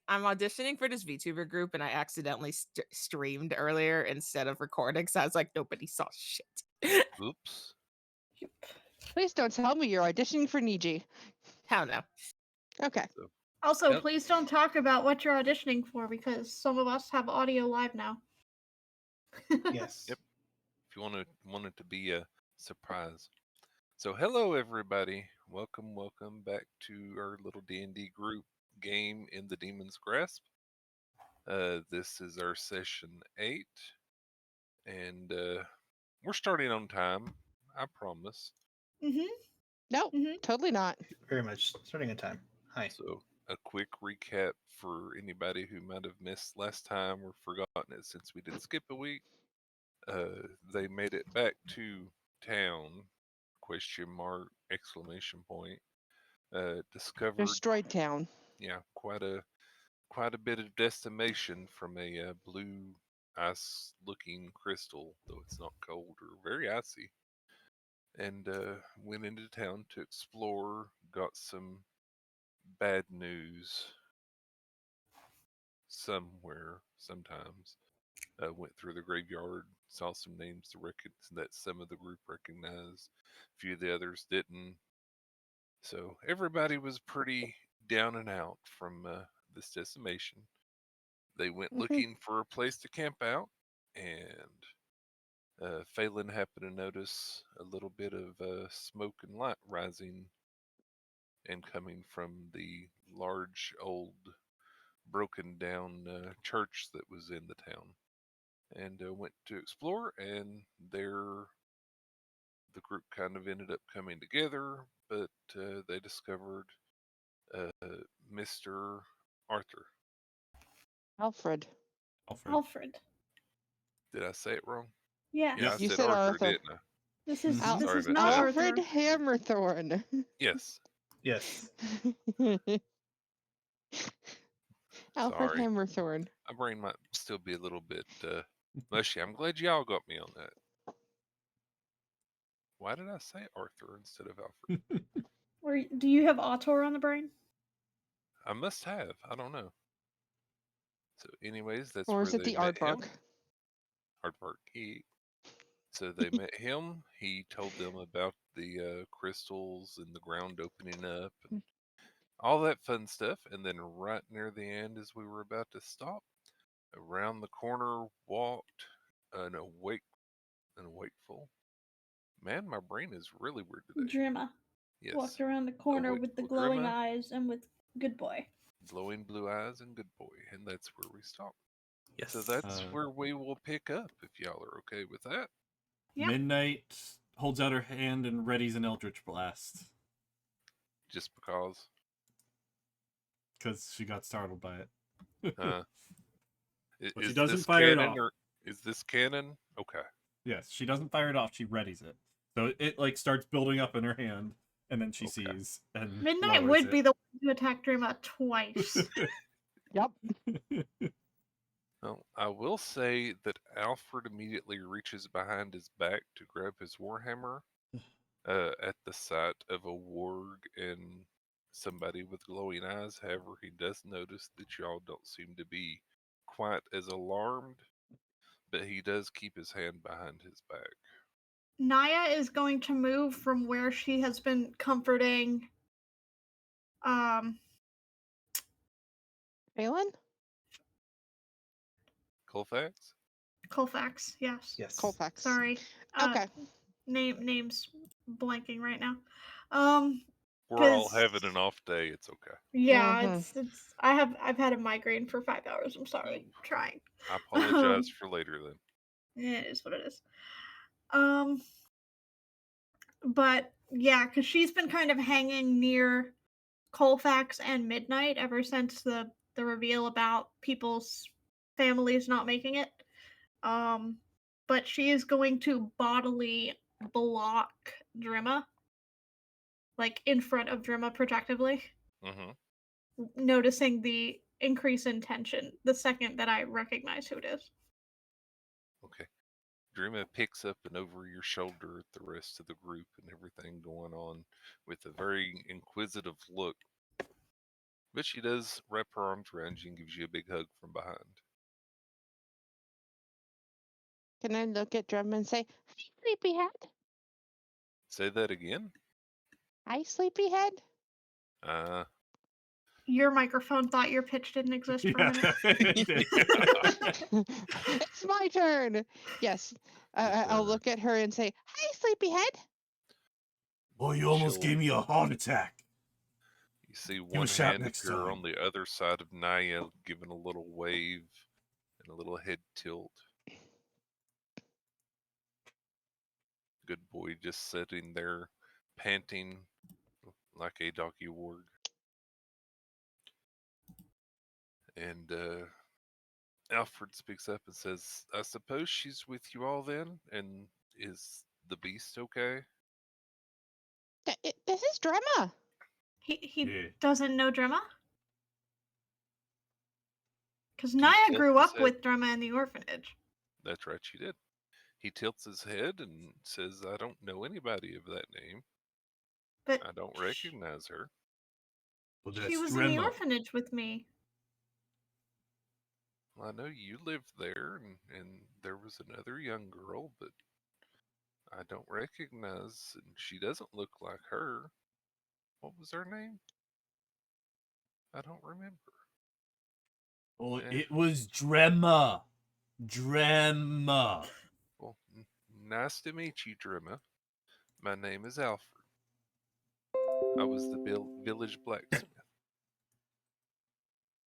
I'm auditioning for this VTuber group and I accidentally streamed earlier instead of recording. So I was like, nobody saw shit. Oops. Please don't tell me you're auditioning for Niji. Hell no. Okay. So, Also, Yep. please don't talk about what you're auditioning for because some of us have audio live now. Yes. Yep. if you want it to be a surprise. So hello everybody. Welcome back to our little D&D group game in the Demon's Grasp. This is our session 8 and we're starting on time, I promise. Mm-hmm. No, totally not. Very much. Starting in time. Hi. So a quick recap for anybody who might have missed last time or forgotten it since we did skip a week. They made it back to town, ? Exclamation point. Discovered, Destroyed town. yeah, quite a bit of decimation from a blue ice looking crystal, though it's not cold or very icy. And went into town to explore, got some bad news somewhere, sometimes. Went through the graveyard, saw some names that some of the group recognized, a few of the others didn't. So everybody was pretty down and out from this decimation. They went looking for a place to camp out, and Phelan happened to notice a little bit of smoke and light rising and coming from the large, old, broken down church that was in the town. And went to explore, and there the group kind of ended up coming together, but they discovered Mr. Arthur. Alfred. Alfred. Did I say it wrong? Yeah. Yeah, I You said said Arthur, Arthur. didn't I? This is Mhm. this Sorry is about not that. Alfred Arthur. Hammerthorn. Yes. Yes. Alfred Sorry. Hammerthorn. My brain might still be a little bit mushy. I'm glad y'all got me on that. Why did I say Arthur instead of Alfred? Or do you have Autor on the brain? I must have. I don't know. So, anyways, that's Or where is it they the met him. aardvark? Aardvark. So they met him. He told them about the crystals and the ground opening up and all that fun stuff. And then right near the end, as we were about to stop, around the corner walked an wakeful. Man, my brain is really weird today. Drima. Yes. Walked around the corner with the wakeful glowing Drima, eyes and with Good Boy. glowing blue eyes, and good boy. And that's where we stopped. Yes. So that's where we will pick up if y'all are okay with that. Yep. Midnight holds out her hand and readies an Eldritch Blast. Just because. Because she got startled by it. But she doesn't fire it off. Or is this canon? Okay. Yes, she doesn't fire it off, she readies it. So it like starts building up in her hand, and then she sees and Midnight would be the one to attack Drima twice. Yep. Well, I will say that Alfred immediately reaches behind his back to grab his warhammer at the sight of a warg and somebody with glowing eyes. However, he does notice that y'all don't seem to be quite as alarmed, but he does keep his hand behind his back. Naya is going to move from where she has been comforting Phelan? Colfax? Yes. Colfax. Sorry. Okay. Name's blanking right now. We're all having an off day. It's okay. Yeah, it's I've had a migraine for 5 hours. I'm sorry. I'm trying. I apologize for later then. Yeah, it is what it is. But yeah, because she's been kind of hanging near Colfax and Midnight ever since the reveal about people's families not making it. But she is going to bodily block Drima, like in front of Drima protectively. Noticing the increase in tension the second that I recognize who it is. Okay. Dreama picks up and over your shoulder at the rest of the group and everything going on with a very inquisitive look. But she does wrap her arms around you and gives you a big hug from behind. Can I look at Drum and say, "Hi, sleepyhead. Say that again? Hi, sleepyhead." Uh, Your microphone thought your pitch didn't exist for a Yeah, minute. it did. It's my turn. Yes. I'll look at her and say, "Hi, sleepyhead." Oh, you almost she'll- gave me a heart attack. You see a one shout hand next appear time. on the other side of Naya, giving a little wave and a little head tilt. Good boy just sitting there, panting like a doggy warg. And Alfred speaks up and says, I suppose she's with you all then? And is the beast okay? This is Drema. He Yeah. doesn't know Drema? Because He Naya tilts grew his up head. with Drema in the orphanage. That's right, she did. He tilts his head and says, I don't know anybody of that name. But I don't recognize her. Well, she that's was in the Drema. orphanage with me. Well, I know you lived there, and there was another young girl, but I don't recognize, and she doesn't look like her. What was her name? I don't remember. Oh, Eh. it was Drema. Drema. Well, nice to meet you, Drima. My name is Alfred. I was the village blacksmith.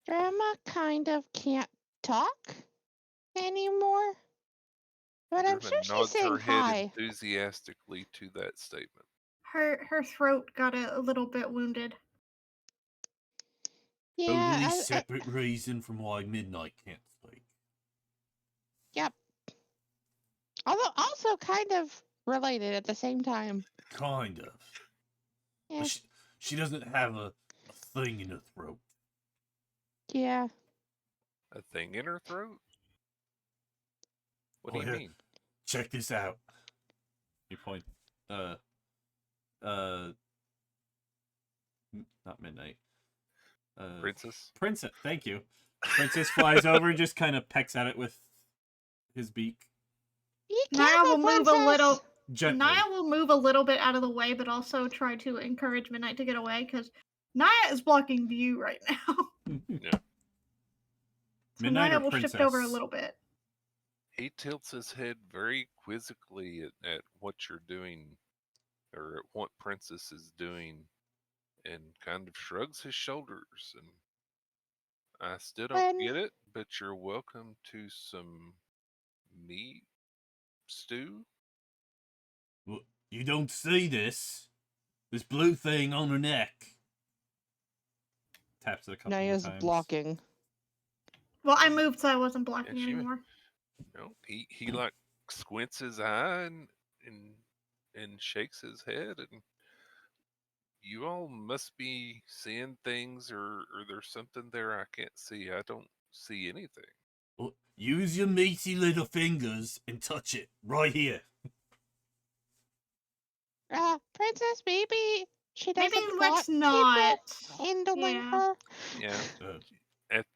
Drema kind of can't talk anymore. But I'm Drima sure she's nods saying her head hi. enthusiastically to that statement. Her throat got a little bit wounded. Yeah, Totally separate reason from why Midnight can't speak. yep. Although also kind of related at the same time. Kind of. Yeah. But she doesn't have a thing in her throat. Yeah. A thing in her throat? What do Oh, you yeah. mean? Check this out. You point. Uh. Not Midnight. Princess? Princess. Thank you. Princess flies over and just kind of pecks at it with his beak. Be Naya careful, will move a princess. little. Gently. Naya will move a little bit out of the way, but also try to encourage Midnight to get away because Naya is blocking view right now. Yeah. So Midnight Naya or will Princess? shift over a little bit. He tilts his head very quizzically at what you're doing, or at what Princess is doing, and kind of shrugs his shoulders. And I still don't When get it, but you're welcome to some meat stew. Well, you don't see this. This blue thing on her neck. Taps it a couple Naya's more times. blocking. Well, I moved so I wasn't blocking she- anymore. No, he like squints his eye and shakes his head, and you all must be seeing things, or there's something there I can't see. I don't see anything. Well, use your meaty little fingers and touch it right here. Princess, maybe she Maybe doesn't let's want not. people handling Yeah. her. Yeah. Uh,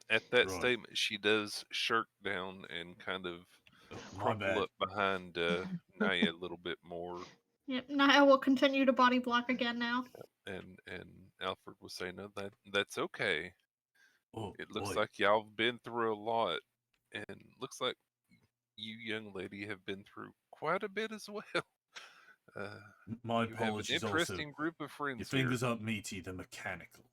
At that Right. statement, she does shirk down and kind of my crumple bad. up behind Naya a little bit more. Yep, Naya will continue to body block again now. And Alfred will say, "No, that's okay. Oh, It looks boy. like y'all have been through a lot, and looks like you, young lady, have been through quite a bit as well. Uh, My you have an apologies also. interesting group of Your friends here." fingers aren't meaty, they're mechanical.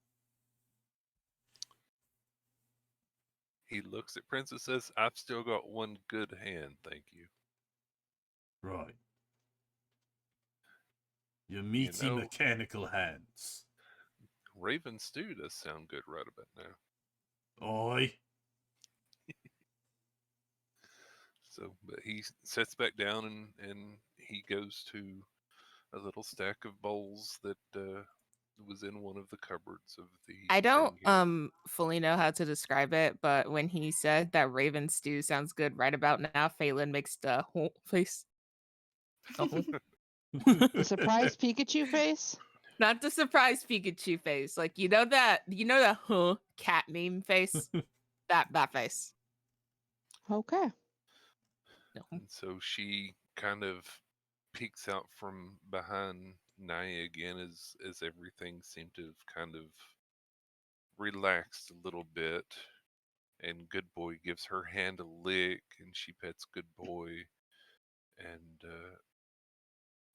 He looks at Princess and says, "I've still got one good hand, thank you." Right. Your meaty know- mechanical hands. Raven stew does sound good right about now. Oi. So, but he sits back down and he goes to a little stack of bowls that was in one of the cupboards of the I don't thing here. fully know how to describe it, but when he said that raven stew sounds good right about now, Phelan makes the whole face. Oh. The surprise Pikachu face? Not the surprise Pikachu face. Like that cat meme face? That face. Okay. No. And so she kind of peeks out from behind Naya again as everything seemed to have kind of relaxed a little bit. And Good Boy gives her hand a lick, and she pets Good Boy, and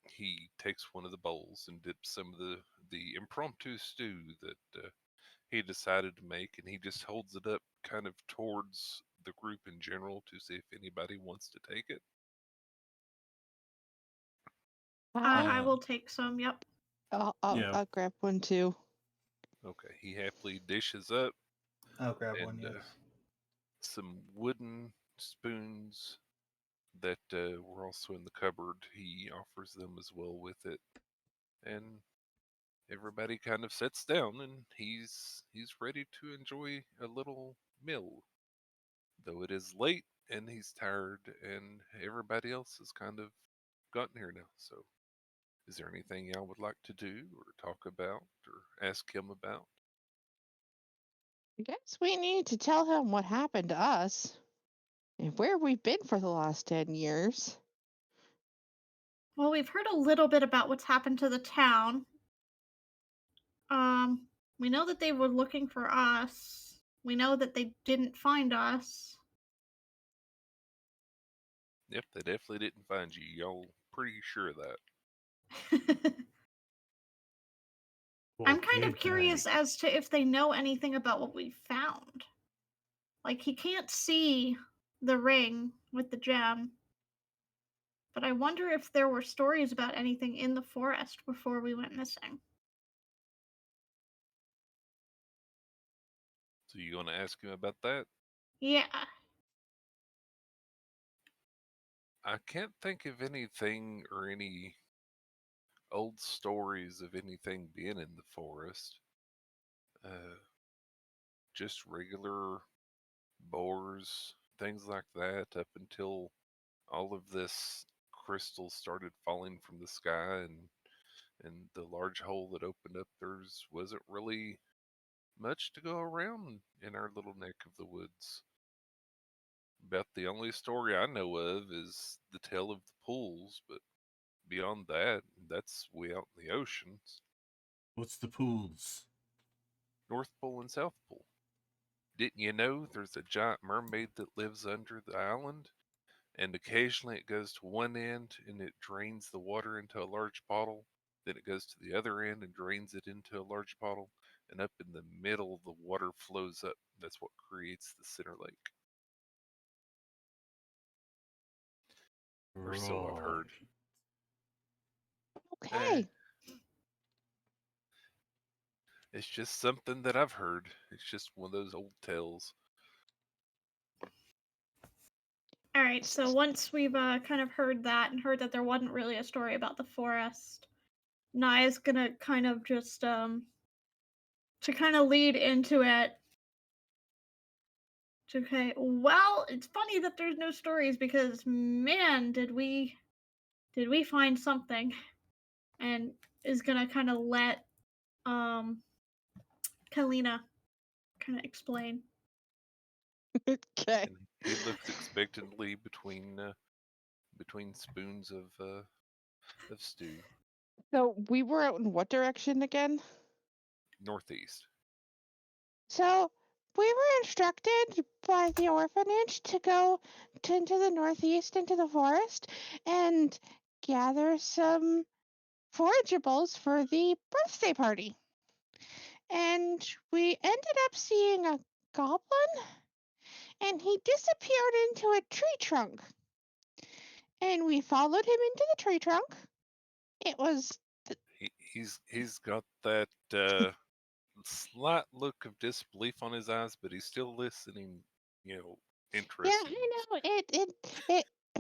he takes one of the bowls and dips some of the impromptu stew that he decided to make, and he just holds it up kind of towards the group in general to see if anybody wants to take it. I will take some. Yep. Yeah. I'll grab one too. Okay, he happily dishes up I'll grab one. and Yes. some wooden spoons that were also in the cupboard. He offers them as well with it, and everybody kind of sits down, and he's ready to enjoy a little meal. Though it is late and he's tired, and everybody else has kind of gotten here now. So, is there anything y'all would like to do, or talk about, or ask him about? I guess we need to tell him what happened to us and where we've been for the last 10 years. Well, we've heard a little bit about what's happened to the town. Um, we know that they were looking for us. We know that they didn't find us. Yep, they definitely didn't find you. Y'all pretty sure of that. Well, I'm kind of did curious they? as to if they know anything about what we found. Like, he can't see the ring with the gem, but I wonder if there were stories about anything in the forest before we went missing. So you gonna ask him about that? Yeah. I can't think of anything or any old stories of anything being in the forest. Just regular boars, things like that, up until all of this crystal started falling from the sky, and the large hole that opened up, there's wasn't really much to go around in our little neck of the woods. About the only story I know of is the tale of the pools, but beyond that, that's way out in the oceans. What's the pools? North Pole and South Pole. Didn't you know there's a giant mermaid that lives under the island? And occasionally it goes to one end and it drains the water into a large bottle. Then it goes to the other end and drains it into a large bottle. And up in the middle, the water flows up. That's what creates the center lake. Or so I've heard. Eh, Okay. it's just something that I've heard. It's just one of those old tales. All right, so once we've kind of heard that and heard that there wasn't really a story about the forest, Naya's gonna kind of just to kind of lead into it. Okay, well, it's funny that there's no stories because man, did we find something, and is gonna kind of let Kalina kind of explain. Okay. And he looks expectantly between spoons of stew. So we were out in what direction again? Northeast. So we were instructed by the orphanage to go into the northeast into the forest and gather some forageables for the birthday party. And we ended up seeing a goblin, and he disappeared into a tree trunk. And we followed him into the tree trunk. It was He's got that slight look of disbelief on his eyes, but he's still listening, yeah, interested. I know.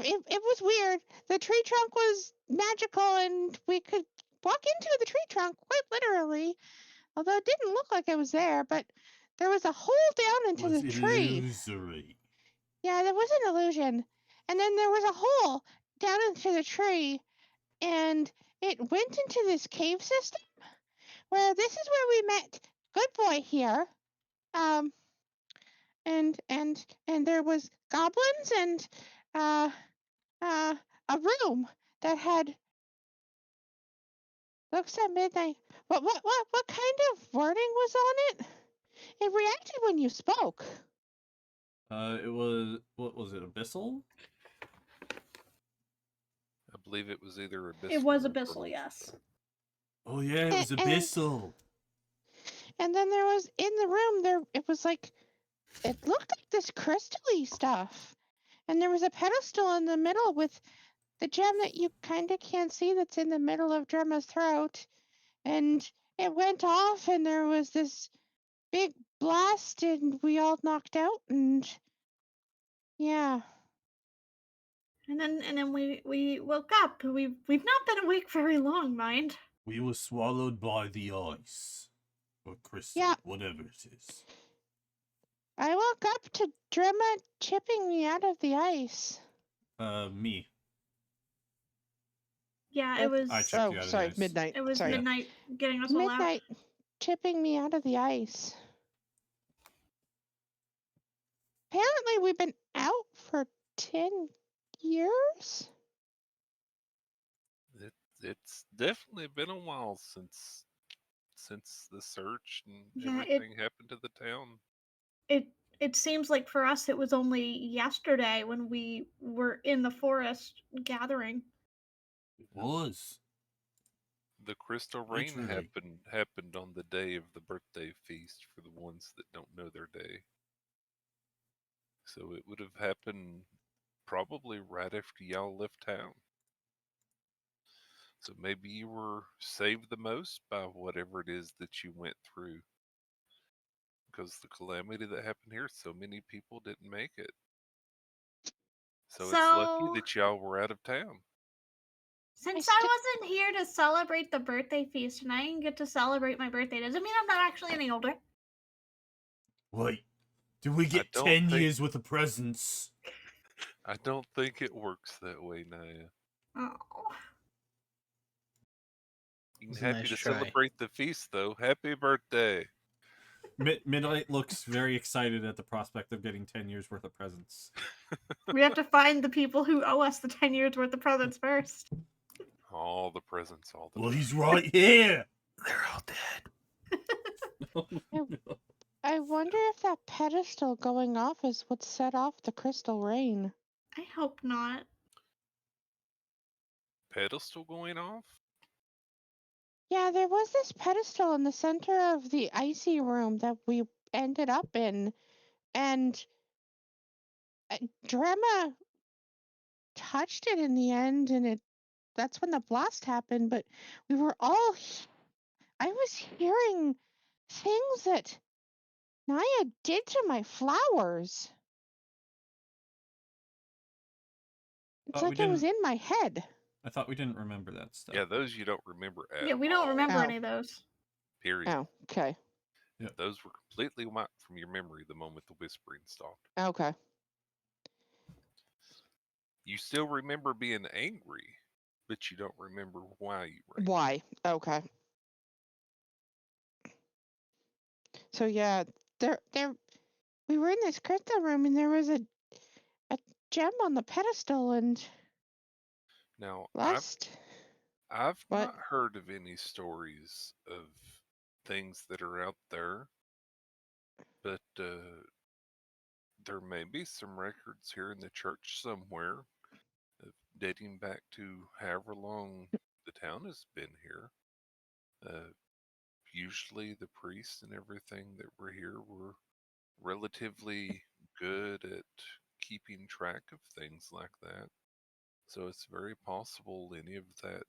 It was weird. The tree trunk was magical, and we could walk into the tree trunk, quite literally, although it didn't look like it was there, but there was a hole down into Was the tree. illusory. Yeah, there was an illusion. And then there was a hole down into the tree, and it went into this cave system where this is where we met Good Boy here. Um, and there was goblins and uh a room that had looks at midnight. What kind of wording was on it? It reacted when you spoke. It was, what was it, Abyssal? I believe it was either Abyssal. It was or Abyssal, yes. Oh yeah, it was Abyssal. And then there was in the room there it was like it looked like this crystally stuff. And there was a pedestal in the middle with the gem that you kind of can't see that's in the middle of Dremma's throat. And it went off and there was this big blast and we all knocked out and yeah. And then we woke up. We've not been awake very long, mind. We were swallowed by the ice. Or crystal, Yeah. whatever it is. I woke up to Dremma chipping me out of the ice. Me. Yeah, it was. I chipped you out of the ice. Midnight. It was Sorry. midnight getting us all out. Midnight chipping me out of the ice. Apparently we've been out for 10 years. It's definitely been a while since the search and Yeah, everything happened to the town. It seems like for us it was only yesterday when we were in the forest gathering. It was. The crystal rain Literally. happened on the day of the birthday feast for the ones that don't know their day. So it would have happened probably right after y'all left town. So maybe you were saved the most by whatever it is that you went through. Because the calamity that happened here, so many people didn't make it. So it's lucky So that y'all were out of town. since I I wasn't here to celebrate the birthday feast and I didn't get to celebrate my birthday, doesn't mean I'm not actually any older. Wait, did we get don't 10 think- years with the presents? I don't think it works that way, Naya. Oh. I'm It's a happy nice to try. celebrate the feast, though. Happy birthday! Midnight looks very excited at the prospect of getting 10 years worth of presents. We have to find the people who owe us the 10 years worth of presents first. All the presents, all the Well, presents. he's right here. They're all dead. Oh, no. I wonder if that pedestal going off is what set off the crystal rain. I hope not. Pedestal going off? Yeah, there was this pedestal in the center of the icy room that we ended up in, and Dremma touched it in the end, and that's when the blast happened. But we were all, I was hearing things that Naya did to my flowers. It's Oh, we like it was didn't- in my head. I thought we didn't remember that stuff. Yeah, those you don't remember at Yeah, we don't remember Oh. any of those. Period. Oh, okay. Those were completely wiped from your memory the moment the whispering stopped. Okay. You still remember being angry, but you don't remember why you were angry. Why? Okay. So yeah, there we were in this crystal room and there was a gem on the pedestal and Now, last I've What? not heard of any stories of things that are out there, but there may be some records here in the church somewhere dating back to however long the town has been here. Usually the priests and everything that were here were relatively good at keeping track of things like that. So it's very possible any of that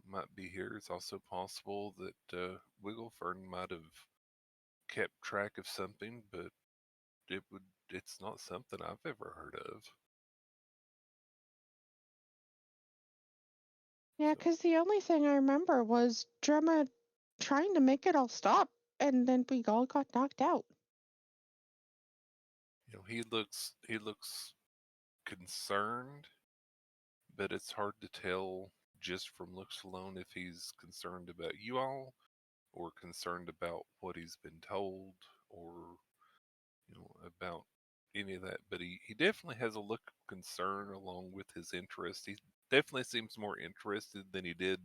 might be here. It's also possible that Wigglefern might have kept track of something, but it's not something I've ever heard of. Yeah, So, because the only thing I remember was Drema trying to make it all stop, and then we all got knocked out. he looks concerned, but it's hard to tell just from looks alone if he's concerned about you all or concerned about what he's been told or about any of that. But he definitely has a look of concern along with his interest. He definitely seems more interested than he did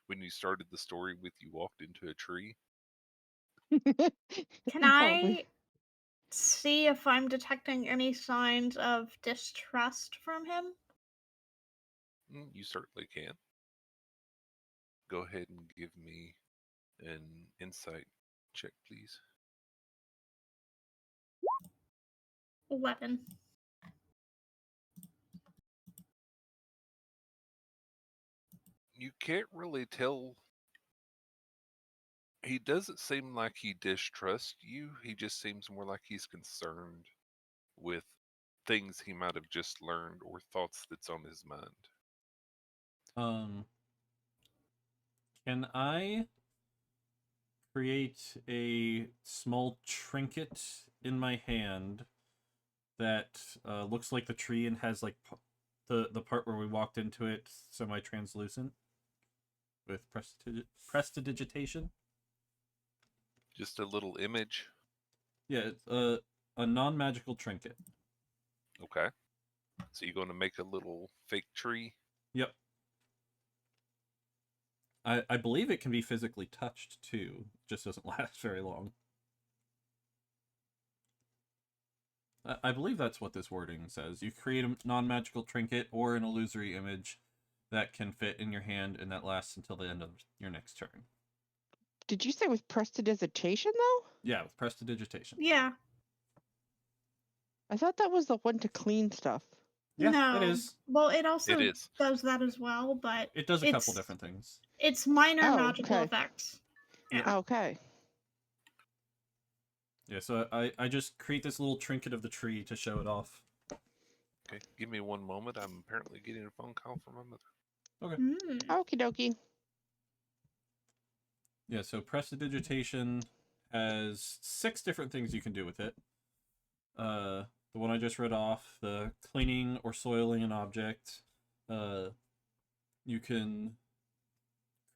when you started the story with you walked into a tree. Can Oh, we- I see if I'm detecting any signs of distrust from him? You certainly can. Go ahead and give me an insight check, please. 11. You can't really tell. He doesn't seem like he distrusts you. He just seems more like he's concerned with things he might have just learned or thoughts that's on his mind. Can I create a small trinket in my hand that looks like the tree and has like the part where we walked into it semi-translucent with prestidigitation? Just a little image. Yeah, it's a non-magical trinket. Okay. So you're going to make a little fake tree. Yep. I believe it can be physically touched too. Just doesn't last very long. I believe that's what this wording says. You create a non-magical trinket or an illusory image that can fit in your hand and that lasts until the end of your next turn. Did you say with prestidigitation, though? Yeah, with prestidigitation. Yeah. I thought that was the one to clean stuff. Yeah, no. it is. Well, it also It is. does that as well, but It does a couple different things. It's minor Oh, magical okay. effects. Yep. Yeah. Okay. Yeah, so I just create this little trinket of the tree to show it off. Okay. Give me one moment. I'm apparently getting a phone call from my mother. Okay. Okie dokie. Yeah, so prestidigitation has 6 different things you can do with it. The one I just read off, the cleaning or soiling an object. You can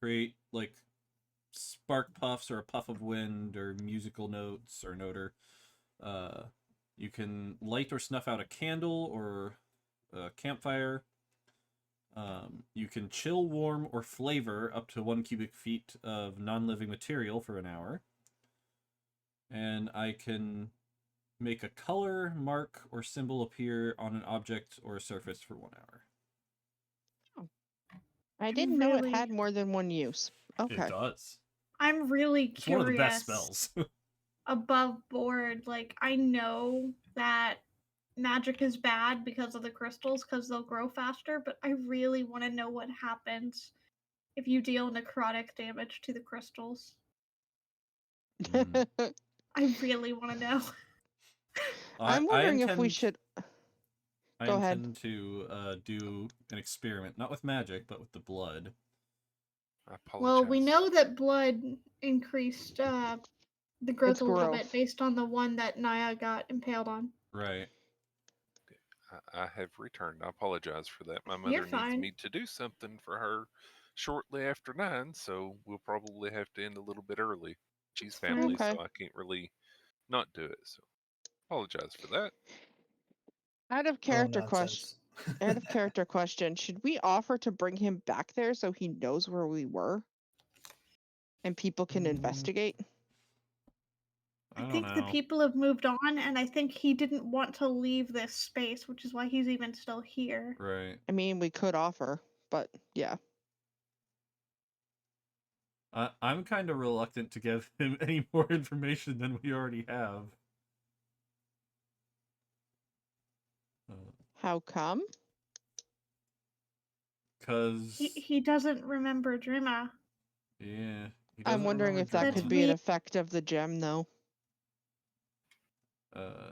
create like spark puffs or a puff of wind or musical notes or noter. You can light or snuff out a candle or a campfire. You can chill, warm, or flavor up to 1 cubic feet of non-living material for an hour. And I can make a color, mark, or symbol appear on an object or a surface for 1 hour. I didn't know it Really- had more than one use. Okay. It does. I'm really It's curious. one of the best spells. Above board, like I know that magic is bad because of the crystals because they'll grow faster, but I really want to know what happens if you deal necrotic damage to the crystals. Mm. I really want to know. I'm wondering if we should. I Go ahead. intend to do an experiment, not with magic, but with the blood. I apologize. Well, we know that blood increased the growth Its a little growth. bit based on the one that Naya got impaled on. Right. I have returned. I apologize for that. My You're mother needs fine. me to do something for her shortly after 9, so we'll probably have to end a little bit early. She's That's fine. family, Okay. so I can't really not do it. So apologize for that. Out of Oh, character question. nonsense. Out of character question. Should we offer to bring him back there so he knows where we were? And people can investigate? I I don't think the know. people have moved on, and I think he didn't want to leave this space, which is why he's even still here. Right. I mean, we could offer, but yeah. I'm kind of reluctant to give him any more information than we already have. How come? Because He doesn't remember Drima. yeah, he I'm doesn't wondering remember if that That's could Drima. be an weird. effect of the gem, though. Uh,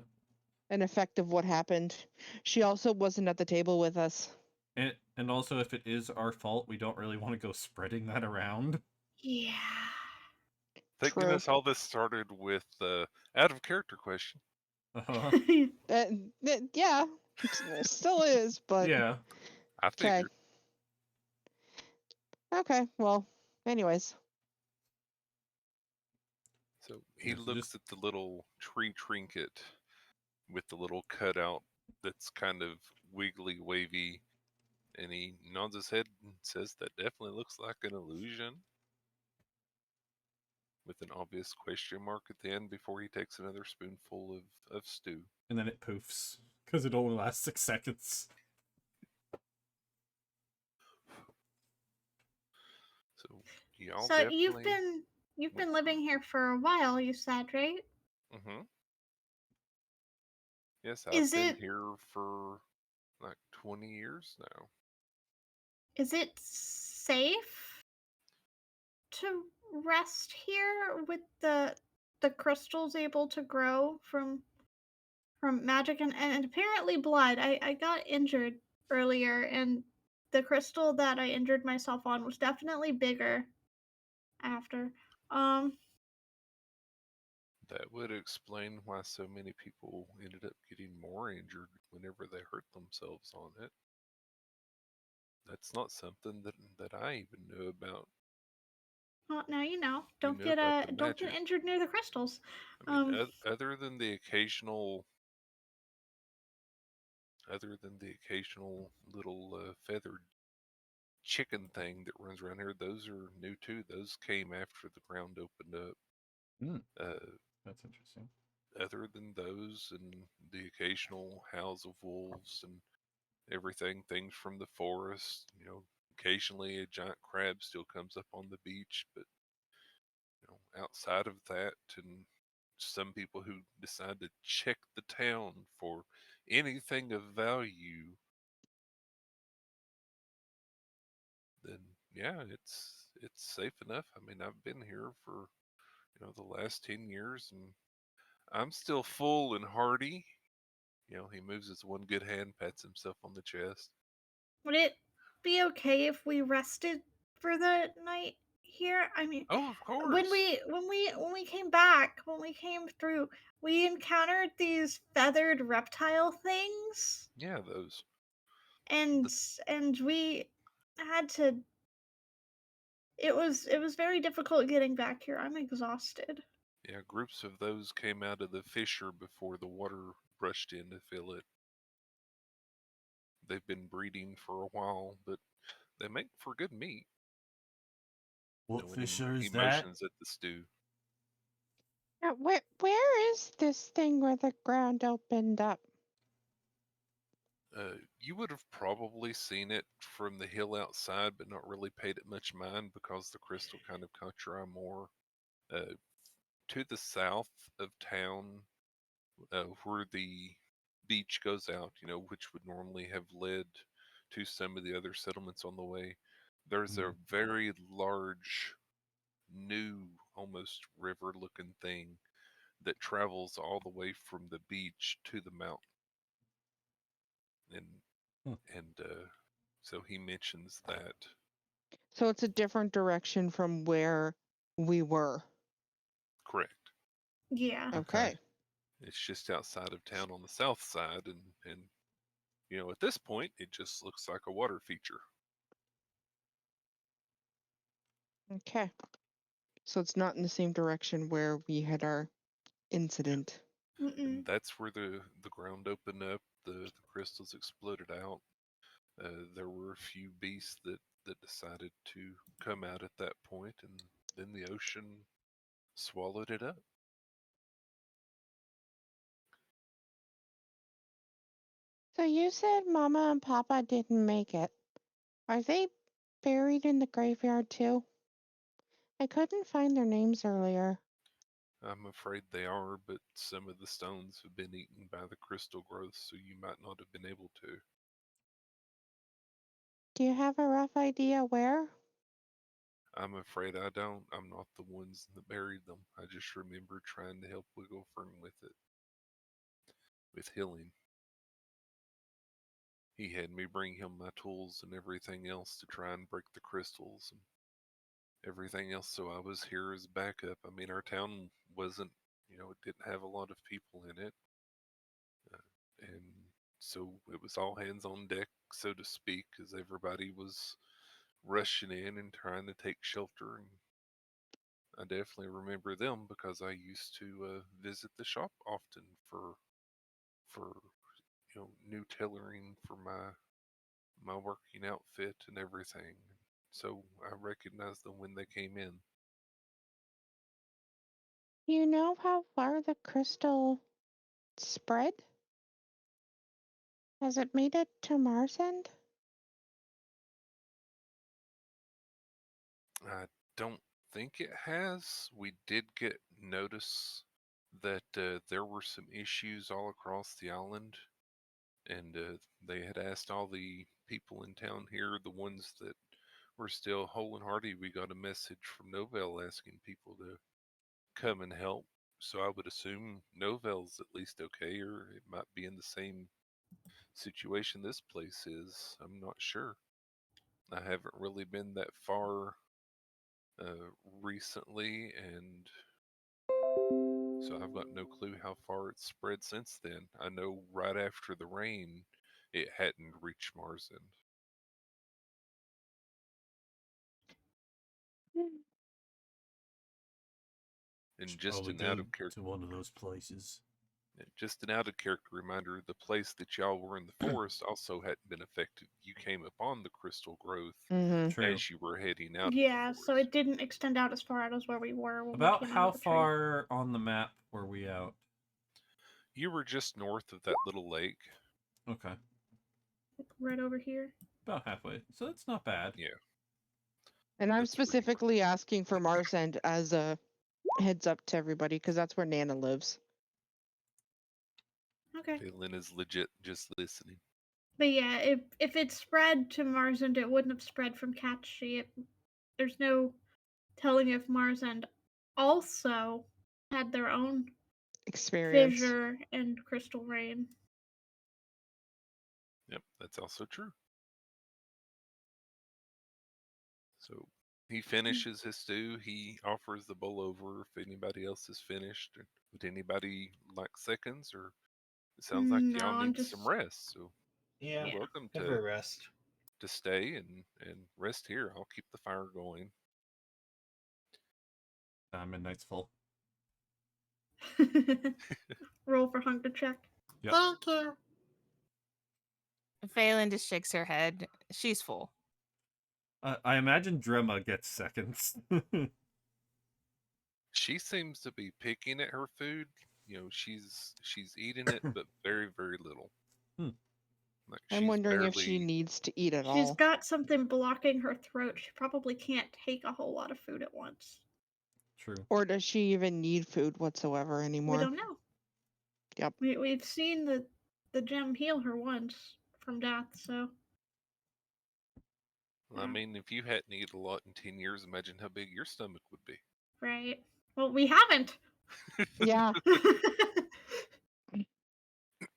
An effect of what happened. She also wasn't at the table with us. and And also, if it is our fault, we don't really want to go spreading that around. Yeah. Thank True. goodness all this started with out of character question. Uh-huh. Yeah, it still is, but Yeah. I okay. figured. Okay, well, anyways. So he Yeah, so looks just at the little tree trinket with the little cutout that's kind of wiggly, wavy, and he nods his head and says, "That definitely looks like an illusion." With an obvious question mark at the end before he takes another spoonful of stew. and then it poofs because it only lasts 6 seconds. So y'all So definitely. you've been living here for a while, you said, right? Mm-hmm. Yes, I've Is been it here for like 20 years now. is it safe to rest here with the crystals able to grow from magic and apparently blood? I got injured earlier and the crystal that I injured myself on was definitely bigger after. Um That would explain why so many people ended up getting more injured whenever they hurt themselves on it. That's not something that I even knew about. well, now you know. You know about the Don't get magic. injured near the crystals. I mean, Um other than the occasional little feathered chicken thing that runs around here, those are new too. Those came after the ground opened up. Hmm, Uh, that's interesting. other than those and the occasional howls of wolves and everything, things from the forest, occasionally a giant crab still comes up on the beach, but outside of that, and some people who decide to check the town for anything of value, then yeah, it's safe enough. I mean, I've been here for the last 10 years, and I'm still full and hearty. He moves his one good hand, pats himself on the chest. would it be okay if we rested for the night here? I mean, Oh, of course. when we came through, we encountered these feathered reptile things, Yeah, those. and The, and we had to. It was very difficult getting back here. I'm exhausted. yeah, groups of those came out of the fissure before the water rushed in to fill it. They've been breeding for a while, but they make for good meat. What And fisher he is that? motions at the stew. Where is this thing where the ground opened up? You would have probably seen it from the hill outside, but not really paid it much mind because the crystal kind of caught your eye more. Uh, to the south of town, where the beach goes out, which would normally have led to some of the other settlements on the way, there's a very large, new, almost river looking thing that travels all the way from the beach to the mountain. And Huh. so he mentions that. So it's a different direction from where we were. Correct. Yeah. Okay. It's just outside of town on the south side, and at this point, it just looks like a water feature. Okay. So it's not in the same direction where we had our incident. And Mm-mm. that's where the ground opened up, the crystals exploded out. There were a few beasts that decided to come out at that point, and then the ocean swallowed it up. So you said Mama and Papa didn't make it. Are they buried in the graveyard too? I couldn't find their names earlier. I'm afraid they are, but some of the stones have been eaten by the crystal growth, so you might not have been able to. Do you have a rough idea where? I'm afraid I don't. I'm not the ones that buried them. I just remember trying to help Wigglefern with it, with healing. he had me bring him my tools and everything else to try and break the crystals and everything else. So I was here as backup. I mean, our town wasn't, it didn't have a lot of people in it. And so it was all hands on deck, so to speak, as everybody was rushing in and trying to take shelter. And I definitely remember them because I used to visit the shop often for new tailoring for my working outfit and everything. So I recognized them when they came in. You know how far the crystal spread? Has it made it to Mars End? I don't think it has. We did get notice that there were some issues all across the island, and they had asked all the people in town here, the ones that were still whole and hearty. We got a message from Novell asking people to come and help. So I would assume Novell's at least okay, or it might be in the same situation this place is. I'm not sure. I haven't really been that far recently, and so I've got no clue how far it's spread since then. I know right after the rain, it hadn't reached Mars End. And just Probably an out go of character, to one of those places. just an out of character reminder: the place that y'all were in the forest also hadn't been affected. You came upon the crystal growth Mm-hmm. True. as you were heading out Yeah, of the so forest. it didn't extend out as far out as where we were when we About came out how of the tree. far on the map were we out? You were just north of that little lake. Okay. Like right over here. About halfway. So that's not bad. Yeah, And I'm that's where you were. specifically asking for Mars End as a heads up to everybody because that's where Nana lives. Okay. Phelan is legit just listening. But yeah, if it spread to Mars and it wouldn't have spread from Catchy. There's no telling if Mars End also had their own Experience. fissure and crystal rain. Yep, that's also true. So he finishes his stew. He offers the bowl over if anybody else is finished. Would anybody like seconds? Or it sounds like No, y'all I'm need just some rest. So Yeah. you're Yeah. welcome Good for a rest. to stay and rest here. I'll keep the fire going. Midnight's full. roll for hunger check. Yep. Thank you. Phelan just shakes her head. She's full. I imagine Drema gets seconds. She seems to be picking at her food. She's eating it, but very, very little. Hmm. Like I'm she's wondering if she barely. needs to eat at She's all. got something blocking her throat. She probably can't take a whole lot of food at once. True. Or does she even need food whatsoever We anymore? don't know. Yep. We've seen the gem heal her once from death, so Well, I mean, if you hadn't eaten a lot in 10 years, imagine how big your stomach would be. right. Well, we haven't. Yeah.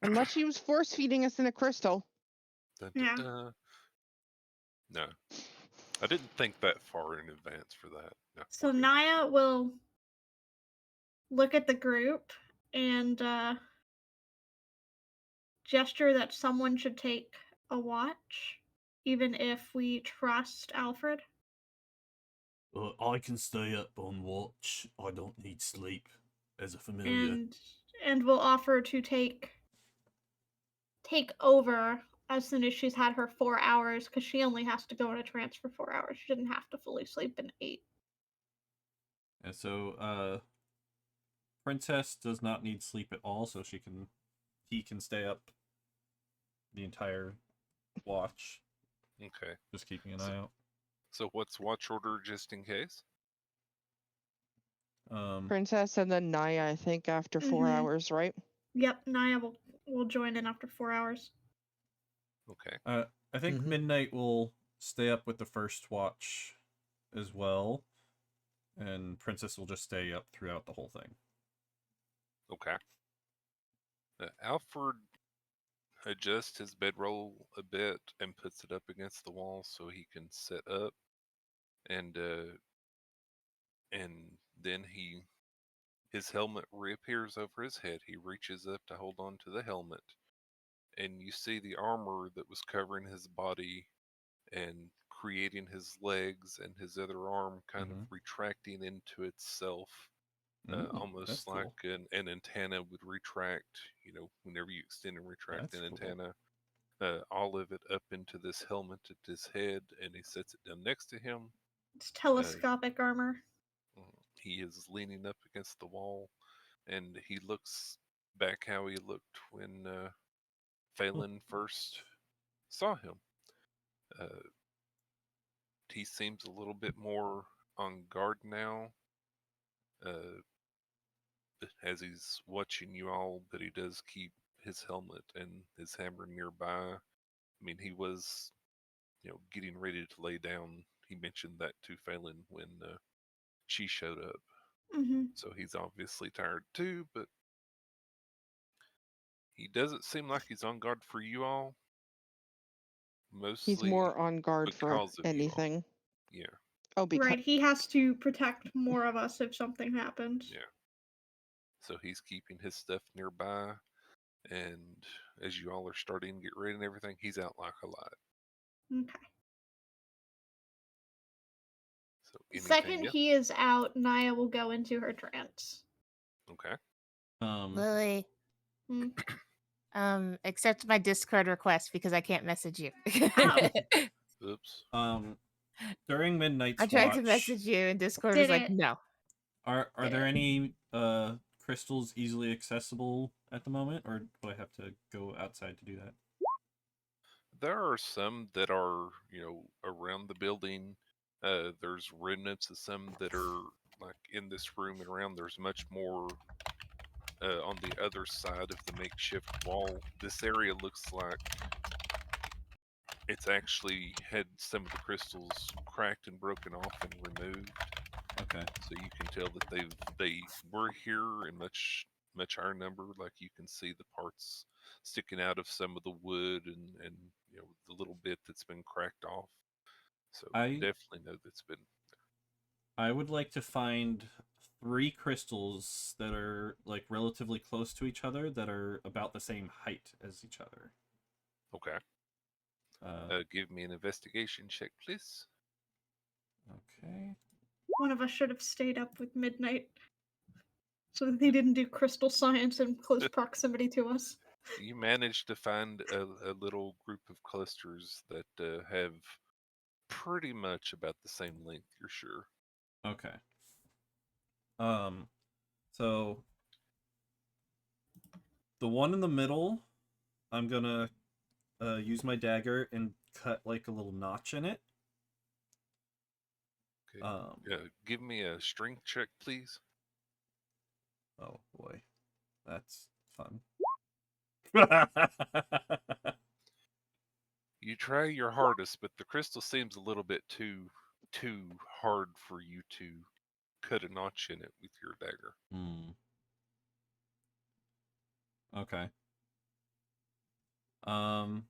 Unless she was force feeding us in a crystal. Dun, dun, Yeah. dun. No, I didn't think that far in advance for that. No, So we're good. Naya will look at the group and gesture that someone should take a watch, even if we trust Alfred. I can stay up on watch. I don't need sleep as a familiar. And will offer to take over as soon as she's had her 4 hours, because she only has to go in a trance for 4 hours. She didn't have to fully sleep in 8. And so, Princess does not need sleep at all, so he can stay up the entire watch, Okay. just keeping an eye out. So what's watch order just in case? Princess and then Naya, I think, after 4 hours, right? Yep, Naya will join in after 4 hours. Okay. I think Midnight will stay up with the first watch as well, and Princess will just stay up throughout the whole thing. Okay. Alfred, adjusts his bedroll a bit and puts it up against the wall so he can sit up, and then his helmet reappears over his head. He reaches up to hold on to the helmet, and you see the armor that was covering his body and creating his legs and his other arm kind of Mhm. retracting into itself, That's almost like cool. an antenna would retract. Whenever you extend and retract That's an cool. antenna, all of it up into this helmet at his head, and he sets it down next to him. It's telescopic armor. He is leaning up against the wall, and he looks back how he looked when Phelan first saw him. Uh, he seems a little bit more on guard now, uh, as he's watching you all, but he does keep his helmet and his hammer nearby. I mean, he was, getting ready to lay down. He mentioned that to Phelan when she showed up. Hmm. So he's obviously tired too, but he doesn't seem like he's on guard for you all, He's mostly more on guard for because of you all. anything. Yeah, Oh, because Right, he has to protect more of us if something happens. yeah. So he's keeping his stuff nearby, and as you all are starting to get ready and everything, he's out like a light. Okay. So The anything second else? he is out, Naya will go into her trance. Okay. Lily, Hmm. accept my Discord request because I can't message you. Ow. Oops. During Midnight's I tried Watch, to message you and Discord was Did like, it? no. are Did there it? any crystals easily accessible at the moment, or do I have to go outside to do that? There are some that are, around the building. There's remnants of some that are like in this room and around. There's much more on the other side of the makeshift wall. This area looks like it's actually had some of the crystals cracked and broken off and removed. Okay. So you can tell that they were here in much higher number. Like you can see the parts sticking out of some of the wood and the little bit that's been cracked off. So I definitely know that's been I would like to find 3 crystals that are like relatively close to each other that are about the same height as each other. okay. Give me an investigation check, please. Okay. One of us should have stayed up with Midnight so that they didn't do crystal science in close proximity to us. You managed to find a little group of clusters that have pretty much about the same length. You're sure? Okay. So the one in the middle, I'm gonna use my dagger and cut like a little notch in it. Okay. Give me a strength check, please. Oh boy, that's fun. You try your hardest, but the crystal seems a little bit too hard for you to cut a notch in it with your dagger. Okay. Um,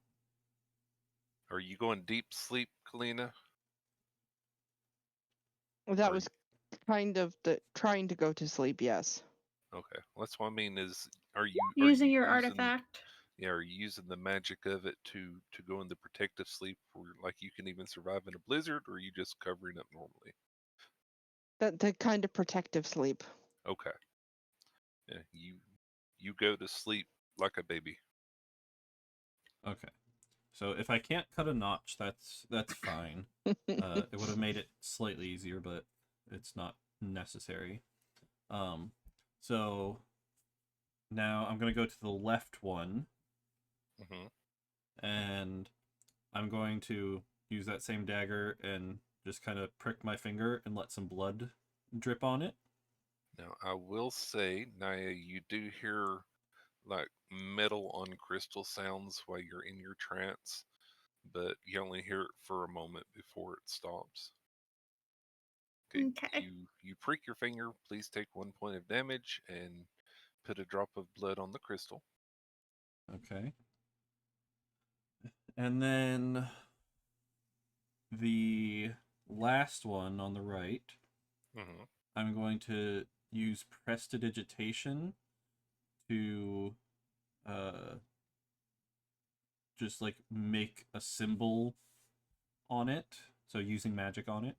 Are you going deep sleep, Kalina? that Or was kind of the trying to go to sleep. Yes. okay, well, that's what I mean. Is are Using you your using artifact. yeah? Are you using the magic of it to go into protective sleep, where like you can even survive in a blizzard, or are you just covering up normally? The kind of protective sleep. Okay, yeah, you go to sleep like a baby. okay. So if I can't cut a notch, that's fine. It would have made it slightly easier, but it's not necessary. So now I'm gonna go to the left one, Hmm. and I'm going to use that same dagger and just kind of prick my finger and let some blood drip on it. Now I will say, Naya, you do hear like metal on crystal sounds while you're in your trance, but you only hear it for a moment before it stops. Okay, Okay. you prick your finger. Please take 1 point of damage and put a drop of blood on the crystal. Okay. And then the last one on the right, Mm-hmm. I'm going to use prestidigitation to just like make a symbol on it. So using magic on it.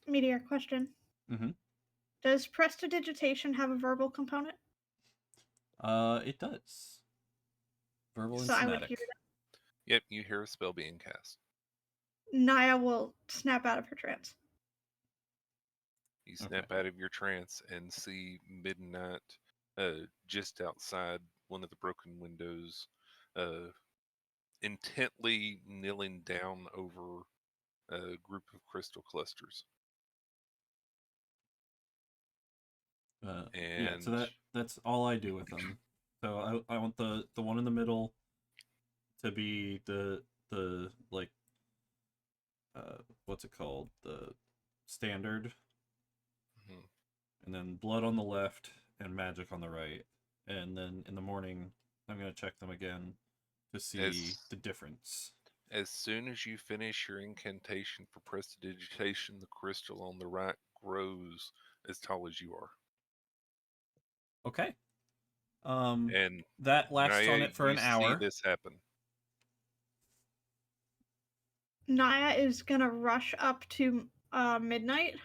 Meteor question. Mm-hmm. Does prestidigitation have a verbal component? It does. Verbal and So I would hear somatic. Yep, you hear a spell being cast. Naya will snap out of her trance. You snap out of your trance and see Midnight just outside one of the broken windows, intently kneeling down over a group of crystal clusters. Yeah, And so that's all I do with them. So I want the one in the middle to be the like what's it called? The standard, mhm, and then blood on the left and magic on the right. And then in the morning I'm gonna check them again to see as the difference. as soon as you finish your incantation for prestidigitation, the crystal on the right grows as tall as you are. Okay. And That lasts on Naya, it for you an see hour. this happen. Naya is gonna rush up to Midnight.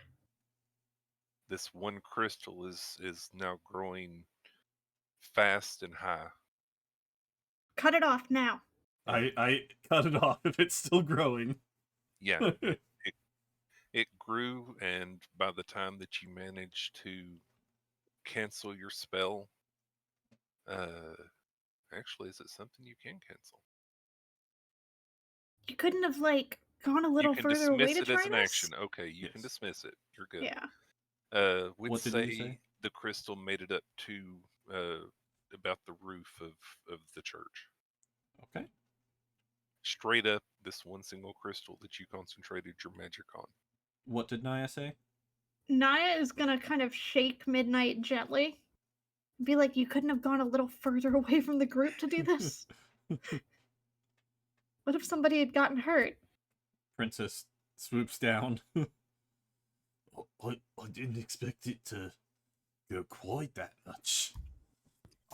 This one crystal is now growing fast and high. Cut it off now. I cut it off if it's still growing. Yeah, it grew, and by the time that you managed to cancel your spell, uh, actually, is it something you can cancel? You couldn't have like gone a You little can further away dismiss to it as try an this. action. Okay, you can Yes. dismiss it. You're good. Yeah. We'd What did you say? the crystal made it up to about the roof of the church. Okay. Straight up, this one single crystal that you concentrated your magic on. What did Naya say? Naya is gonna kind of shake Midnight gently. Be like, you couldn't have gone a little further away from the group to do this? What if somebody had gotten hurt? Princess swoops down. I didn't expect it to go quite that much.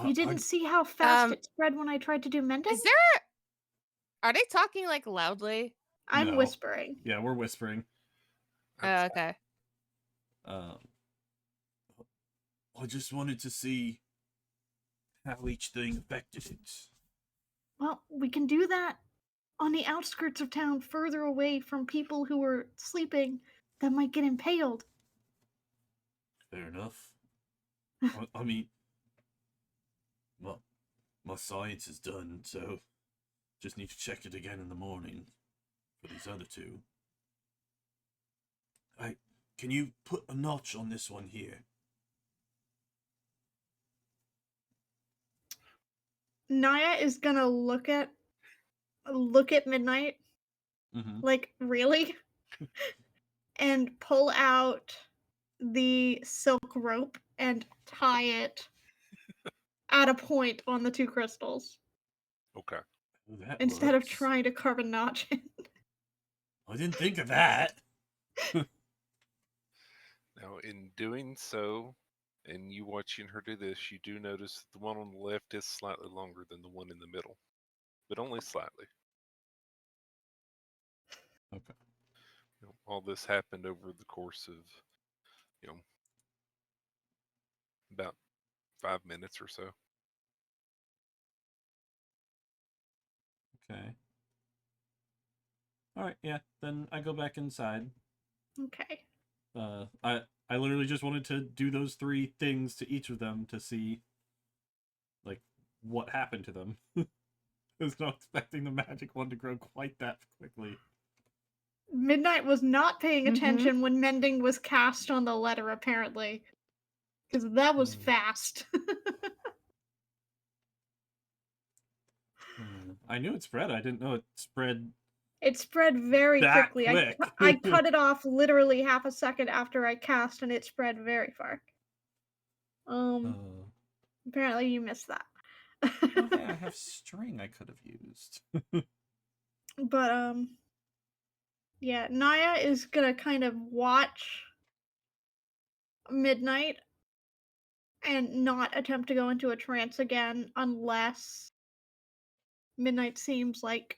You didn't see how fast it spread when I tried to do mending? Is there are they talking like loudly? I'm No. whispering. Yeah, we're whispering. Oh, okay. Um, I just wanted to see how each thing affected it. Well, we can do that on the outskirts of town, further away from people who are sleeping that might get impaled. Fair enough. I mean, my science is done, so just need to check it again in the morning for these other two. Can you put a notch on this one here? Naya is gonna look at Midnight, Mm-hmm. like, really? And pull out the silk rope and tie it at a point on the two crystals Okay. That instead of works. trying to carve a notch in. I didn't think of that. Now, in doing so, and you watching her do this, you do notice that the one on the left is slightly longer than the one in the middle, but only slightly. Okay. All this happened over the course of, you know, about 5 minutes or so. Okay. All right. Yeah. Then I go back inside. Okay. I literally just wanted to do those three things to each of them to see, like, what happened to them. I was not expecting the magic one to grow quite that quickly. Midnight was not paying Mhm. attention when mending was cast on the letter, apparently. Because that was Hmm. fast. I knew it spread. I didn't know it spread It spread very that quickly. quick. I cut it off literally half a second after I cast, and it spread very far. Apparently you missed that. Oh, hey, I have string I could have used. But yeah, Naya is gonna kind of watch Midnight and not attempt to go into a trance again unless Midnight seems like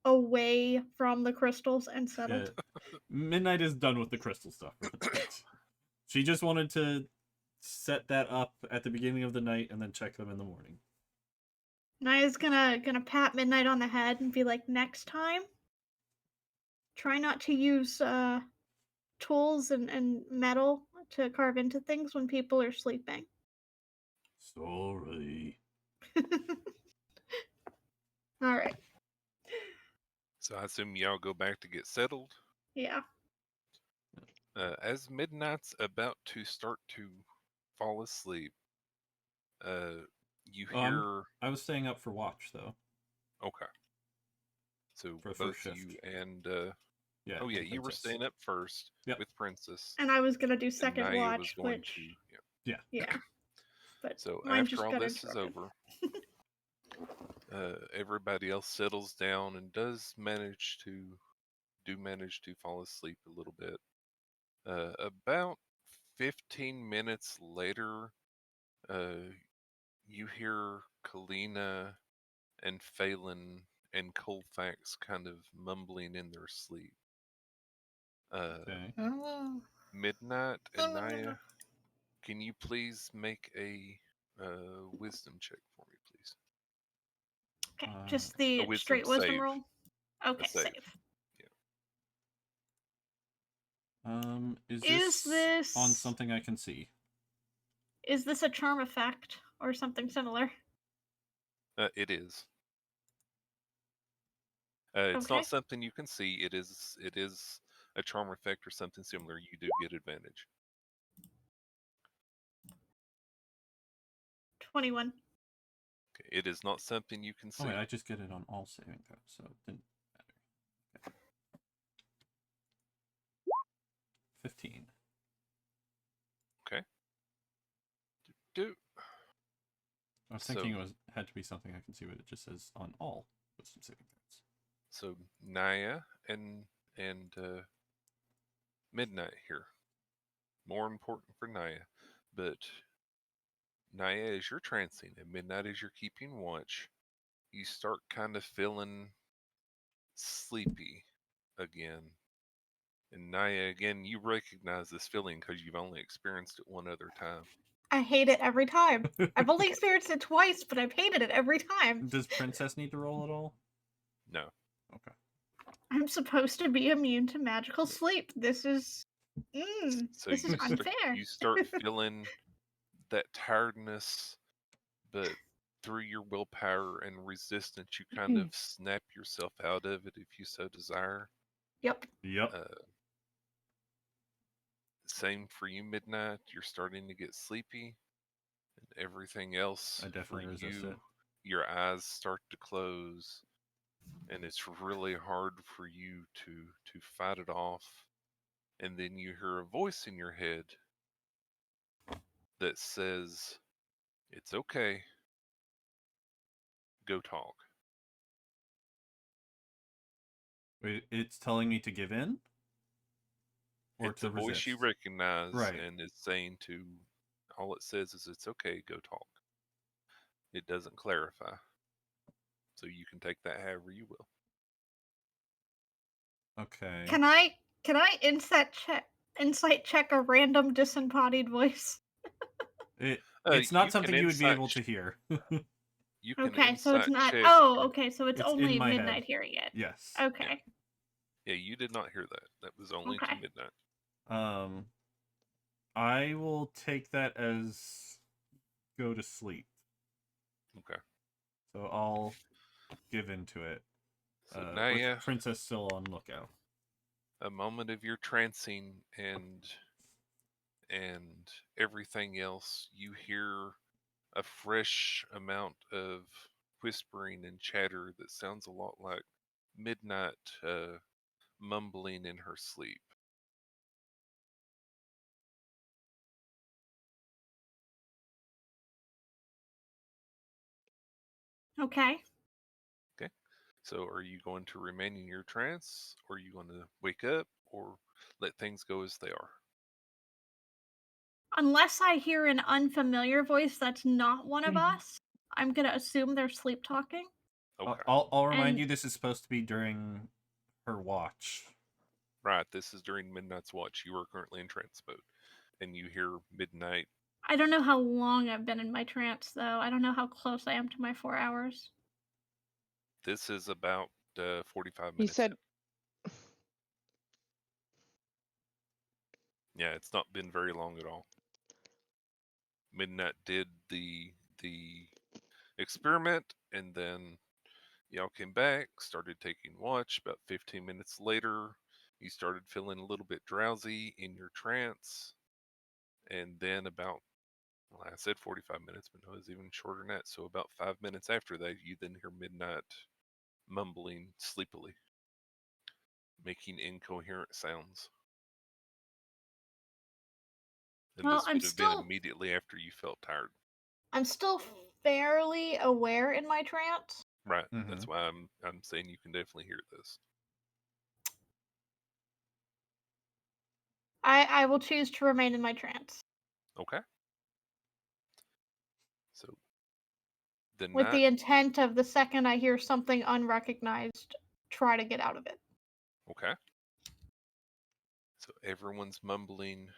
away from the crystals and Yeah. settled. Midnight is done with the crystal stuff for the night. She just wanted to set that up at the beginning of the night and then check them in the morning. Naya's gonna pat Midnight on the head and be like, next time, try not to use tools and metal to carve into things when people are sleeping. Sorry. All right. So I assume y'all go back to get settled. Yeah. As midnight's about to start to fall asleep, you hear. I was staying up for watch though. Okay. So For the both first shift. you and Yeah. oh yeah, and you were Princess. staying up first Yep. with Princess, And I was gonna do and second Naya was watch, going which to. Yeah. yeah. But So mine after just all got this is interrupted. over, everybody else settles down and manage to fall asleep a little bit. About 15 minutes later, you hear Kalina and Phelan and Colfax kind of mumbling in their sleep. Okay. Oh, Midnight and no, no, no, Naya, no. can you please make a wisdom check for me, please? Okay, Uh, just A the wisdom straight wisdom save. roll. Okay, save. save. Is Is this on this something I can see? a charm effect or something similar? It is. It's Okay. not something you can see. It is a charm effect or something similar. You do get advantage. 21. Okay. It is not something you can see. Oh wait, I just get it on all saving throws, so it didn't matter. Okay. 15. Okay. Do. I was So- thinking it had to be something I can see, but it just says on all wisdom saving throws. So Naya and Midnight here. More important for Naya, but Naya, as you're trancing and Midnight as you're keeping watch, you start kind of feeling sleepy again. And Naya, again, you recognize this feeling because you've only experienced it one other time. I hate it every time. I've only experienced it twice, but I've hated it every time. Does Princess need to roll at all? No. Okay. I'm supposed to be immune to magical sleep. This is So this is unfair. you start feeling that tiredness, but through your willpower and resistance, you kind of snap yourself out of it if you so desire. Yep. Yep. Same for you, Midnight. You're starting to get sleepy, and everything else I for definitely resist you, it. your eyes start to close, and it's really hard for you to fight it off. And then you hear a voice in your head that says, "It's okay. Go talk." Wait, it's telling me to give in? Or It's to a voice you resist? recognize, Right. and it's saying to. All it says is, "It's okay. Go talk." It doesn't clarify, so you can take that however you will. Okay. Can I insight check a random disembodied voice? It's not You can something you would be insight able to hear. You can Okay, so it's insight not. check. Oh, okay, so it's It's in only my Midnight head. hearing it. Yes. Okay. Yeah, you did not hear that. That was only to Okay. Midnight. I will take that as go to sleep. Okay. So I'll give into it. So With Naya, Princess still on lookout. a moment of your trancing and everything else, you hear a fresh amount of whispering and chatter that sounds a lot like Midnight mumbling in her sleep. Okay. Okay. So, are you going to remain in your trance, or are you going to wake up, or let things go as they are? Unless I hear an unfamiliar voice that's not one of us, I'm gonna assume they're sleep talking. Okay. I'll remind And you this is supposed to be during her watch. Right. This is during Midnight's Watch. You are currently in trance mode, and you hear Midnight. I don't know how long I've been in my trance, though. I don't know how close I am to my 4 hours. This is about 45 He minutes said, in. Yeah, it's not been very long at all. Midnight did the experiment, and then y'all came back, started taking watch. About 15 minutes later, you started feeling a little bit drowsy in your trance, and then about, well, I said 45 minutes, but no, it was even shorter than that. So about 5 minutes after that, you then hear Midnight mumbling sleepily, making incoherent sounds. And Well, this would have been immediately after you felt tired. I'm still fairly aware in my trance. Right. Mhm. That's why I'm saying you can definitely hear this. I will choose to remain in my trance. Okay. So the With night. the intent of the second I hear something unrecognized, try to get out of it. Okay. So everyone's mumbling.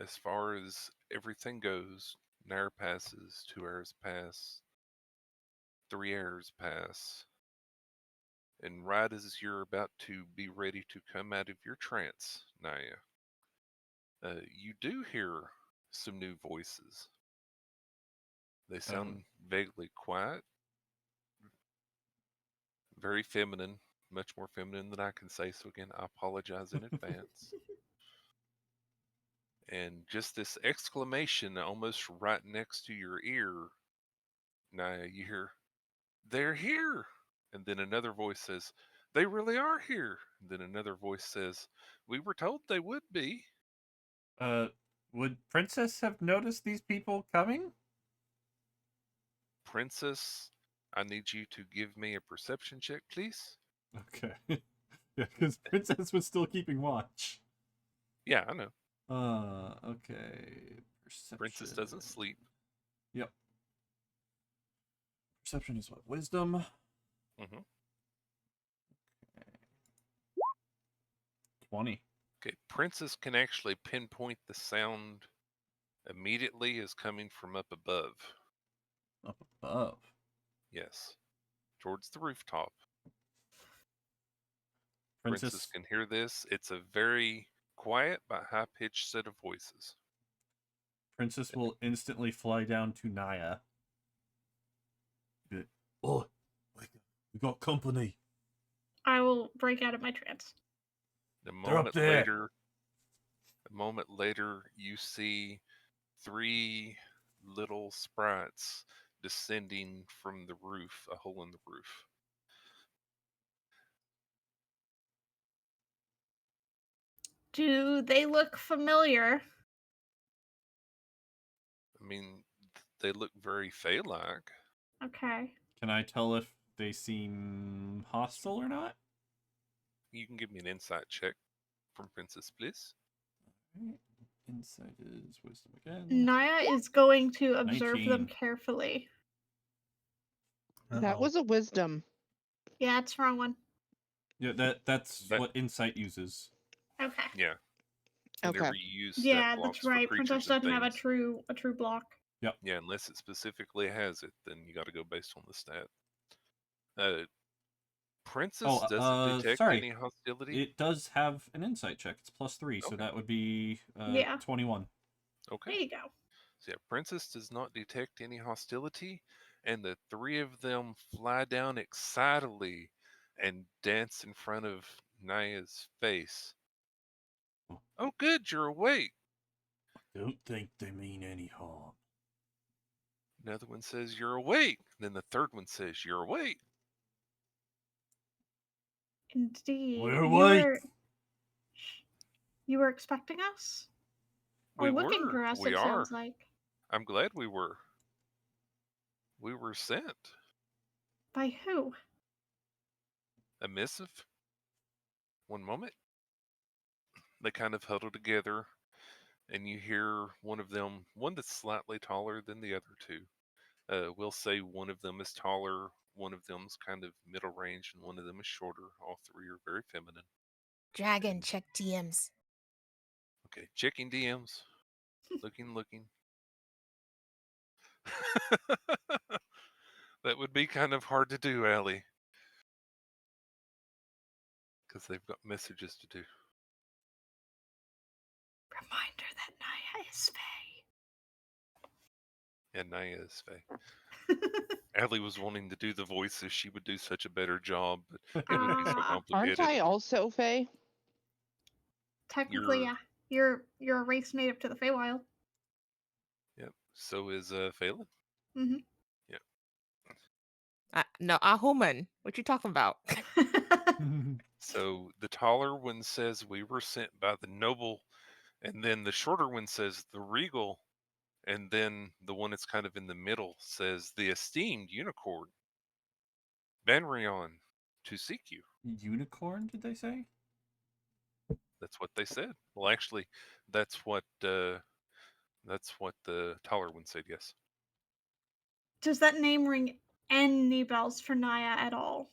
As far as everything goes, an hour passes, 2 hours pass, 3 hours pass, and right as you're about to be ready to come out of your trance, Naya, you do hear some new voices. They sound vaguely quiet, very feminine, much more feminine than I can say. So again, I apologize in advance. And just this exclamation almost right next to your ear, Naya, you hear, "They're here." And then another voice says, "They really are here." And then another voice says, "We were told they would be." Would Princess have noticed these people coming? Princess, I need you to give me a perception check, please. Okay. Yeah, because Princess was still keeping watch. Yeah, I know. Okay. Perception. Princess doesn't sleep. Yep. Perception is what? Wisdom? Hmm. 20. Okay, Princess can actually pinpoint the sound immediately as coming from up above. Up above. Yes, towards the rooftop. Princess Princess can hear this. It's a very quiet but high pitched set of voices. Princess will instantly fly down to Naya. Oh, we got company. I will break out of my trance. A They're up there. A moment later, you see three little sprites descending from the roof, a hole in the roof. Do they look familiar? I mean, they look very Fey-like. Okay. Can I tell if they seem hostile or not? You can give me an insight check from Princess, please. Right. Insight is wisdom again. Naya is going to observe 19. them carefully. that was a wisdom. Yeah, it's the wrong one. Yeah, that's That- what insight uses. Okay. Yeah. Whenever Okay. you use Yeah, stat blocks that's for right. creatures Princess and doesn't have a things, true block. yeah, unless it specifically has it, then you got to go based on the stat. Uh, Princess doesn't detect Sorry. any hostility. It does have an insight check. It's +3, so Okay. that would be Yeah. 21. Okay. There you go. So yeah, Princess does not detect any hostility, and the three of them fly down excitedly and dance in front of Naya's face. Oh, good, you're awake. Don't think they mean any harm. Another one says, "You're awake." Then the third one says, "You're awake." Indeed. We're awake. You were expecting us? We Or looking were. for us, We it are. sounds like. I'm glad we were. We were sent. By who? A missive? One moment. They kind of huddle together, and you hear one of them, one that's slightly taller than the other two. We'll say one of them is taller, one of them's kind of middle range, and one of them is shorter. All three are very feminine. Dragon, And- check DMs. Okay, checking DMs. looking. That would be kind of hard to do, Allie. Because they've got messages to do. Reminder that Naya is And Naya is Faye. Faye. Allie was wanting to do the voices. She would do such a better job, but it would be so Ah. complicated. Aren't I also Faye? Technically, You're- yeah. You're a race native to the Feywild. Yep. So is Phelan. Mm-hmm. No, Ahuman. What you talking about? So the taller one says we were sent by the noble, and then the shorter one says the regal, and then the one that's kind of in the middle says the esteemed unicorn, Banrion, to seek you. Unicorn, did they say? That's what they said. Well, actually, that's what the taller one said. Yes. Does that name ring any bells for Naya at all?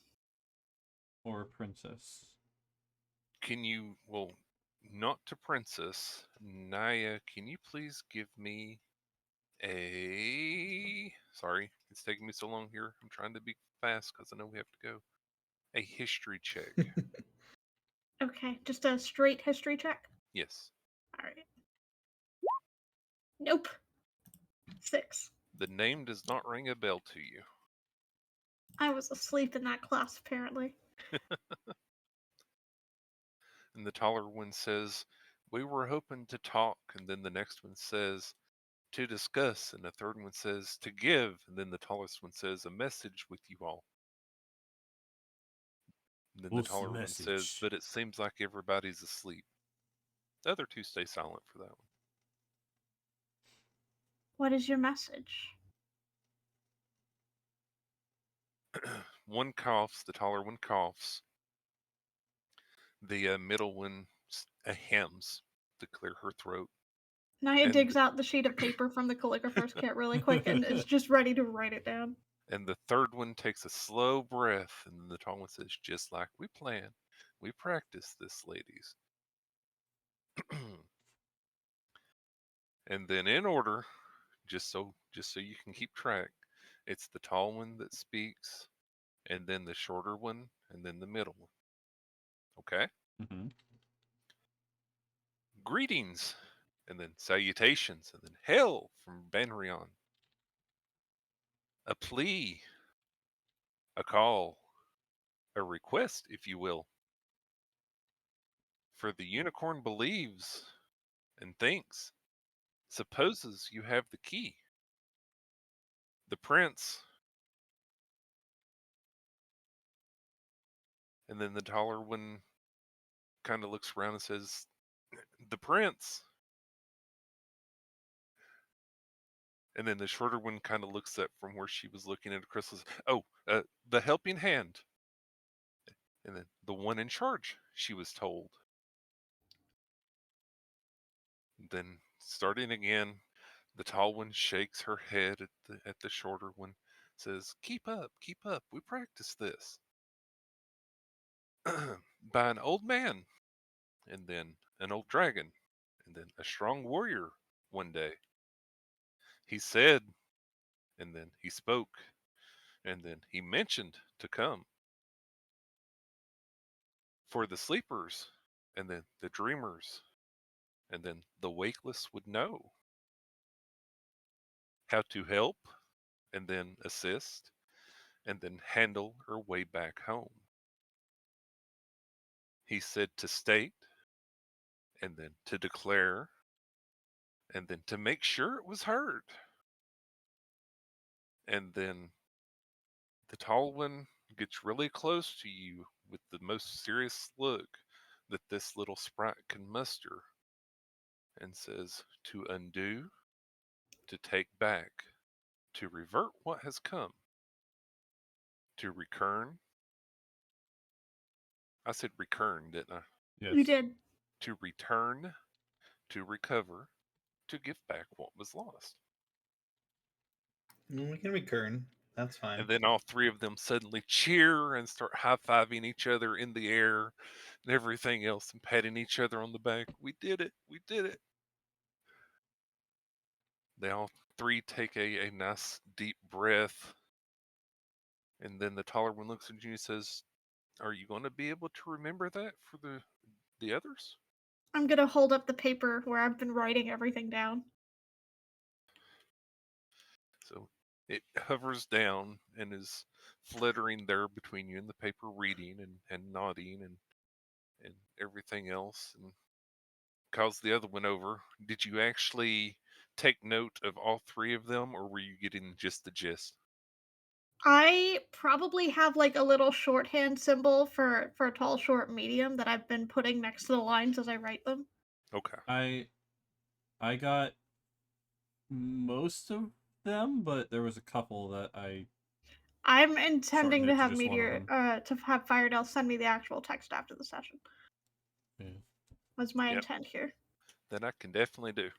Or princess? Can you? Well, not to Princess Naya. Can you please give me a? Sorry, it's taking me so long here. I'm trying to be fast because I know we have to go. A history check. Okay, just a straight history check. Yes. All right. Nope. 6. The name does not ring a bell to you. I was asleep in that class, apparently. And the taller one says, we were hoping to talk. And then the next one says, to discuss. And the third one says, to give. And then the tallest one says, a message with you all. And then What's the the taller one says, message? but it seems like everybody's asleep. The other two stay silent for that What is your message? one. One coughs, the taller one coughs. The middle one hems to clear her throat. Naya And digs out the sheet of paper from the calligrapher's kit really quick and is just ready to write it down. And the third one takes a slow breath, and then the tall one says, just like we planned, we practiced this, ladies. And then in order, just so you can keep track, it's the tall one that speaks, and then the shorter one, and then the middle one. Okay? Mm-hmm. Greetings, and then salutations, and then hail from Banrion. A plea, a call, a request, if you will. For the unicorn believes and thinks, supposes you have the key. The prince, and then the taller one kind of looks around and says, the prince. And then the shorter one kind of looks up from where she was looking at Crystal's. Oh, the helping hand. And then the one in charge, she was told. Then starting again, the tall one shakes her head at the shorter one, says, keep up, we practice this. By an old man, and then an old dragon, and then a strong warrior one day. He said, and then he spoke, and then he mentioned to come. For the sleepers, and then the dreamers, and then the wakeless would know how to help, and then assist, and then handle her way back home. He said to state, and then to declare, and then to make sure it was heard. And then the tall one gets really close to you with the most serious look that this little sprite can muster and says, to undo, to take back, to revert what has come, To recurn. I said recurn, didn't I? Yes. You did. To return, to recover, to give back what was lost. We can recurn. That's fine. And then all three of them suddenly cheer and start high-fiving each other in the air and everything else and patting each other on the back. We did it. We did it. They all three take a nice deep breath. And then the taller one looks at you and says, "Are you going to be able to remember that for the others?" I'm gonna hold up the paper where I've been writing everything down. So it hovers down and is fluttering there between you and the paper, reading and nodding and everything else, and calls the other one over. Did you actually take note of all three of them, or were you getting just the gist? I probably have like a little shorthand symbol for tall, short, medium that I've been putting next to the lines as I write them. Okay. I got most of them, but there was a couple that I I'm intending shortened to it to have just one of Meteor them. to have Firedale send me the actual text after the session. Yeah. Was my Yep. intent here. Then I can definitely do.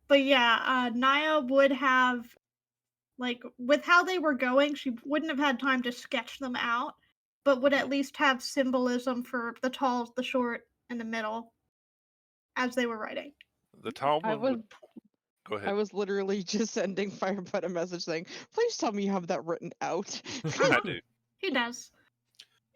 But yeah, Naya would have, like, with how they were going, she wouldn't have had time to sketch them out, but would at least have symbolism for the tall, the short, and the middle as they were writing. The tall I one was would. Go I ahead. was literally just sending Firebud a message saying, "Please tell me you have that written out." I do. He does.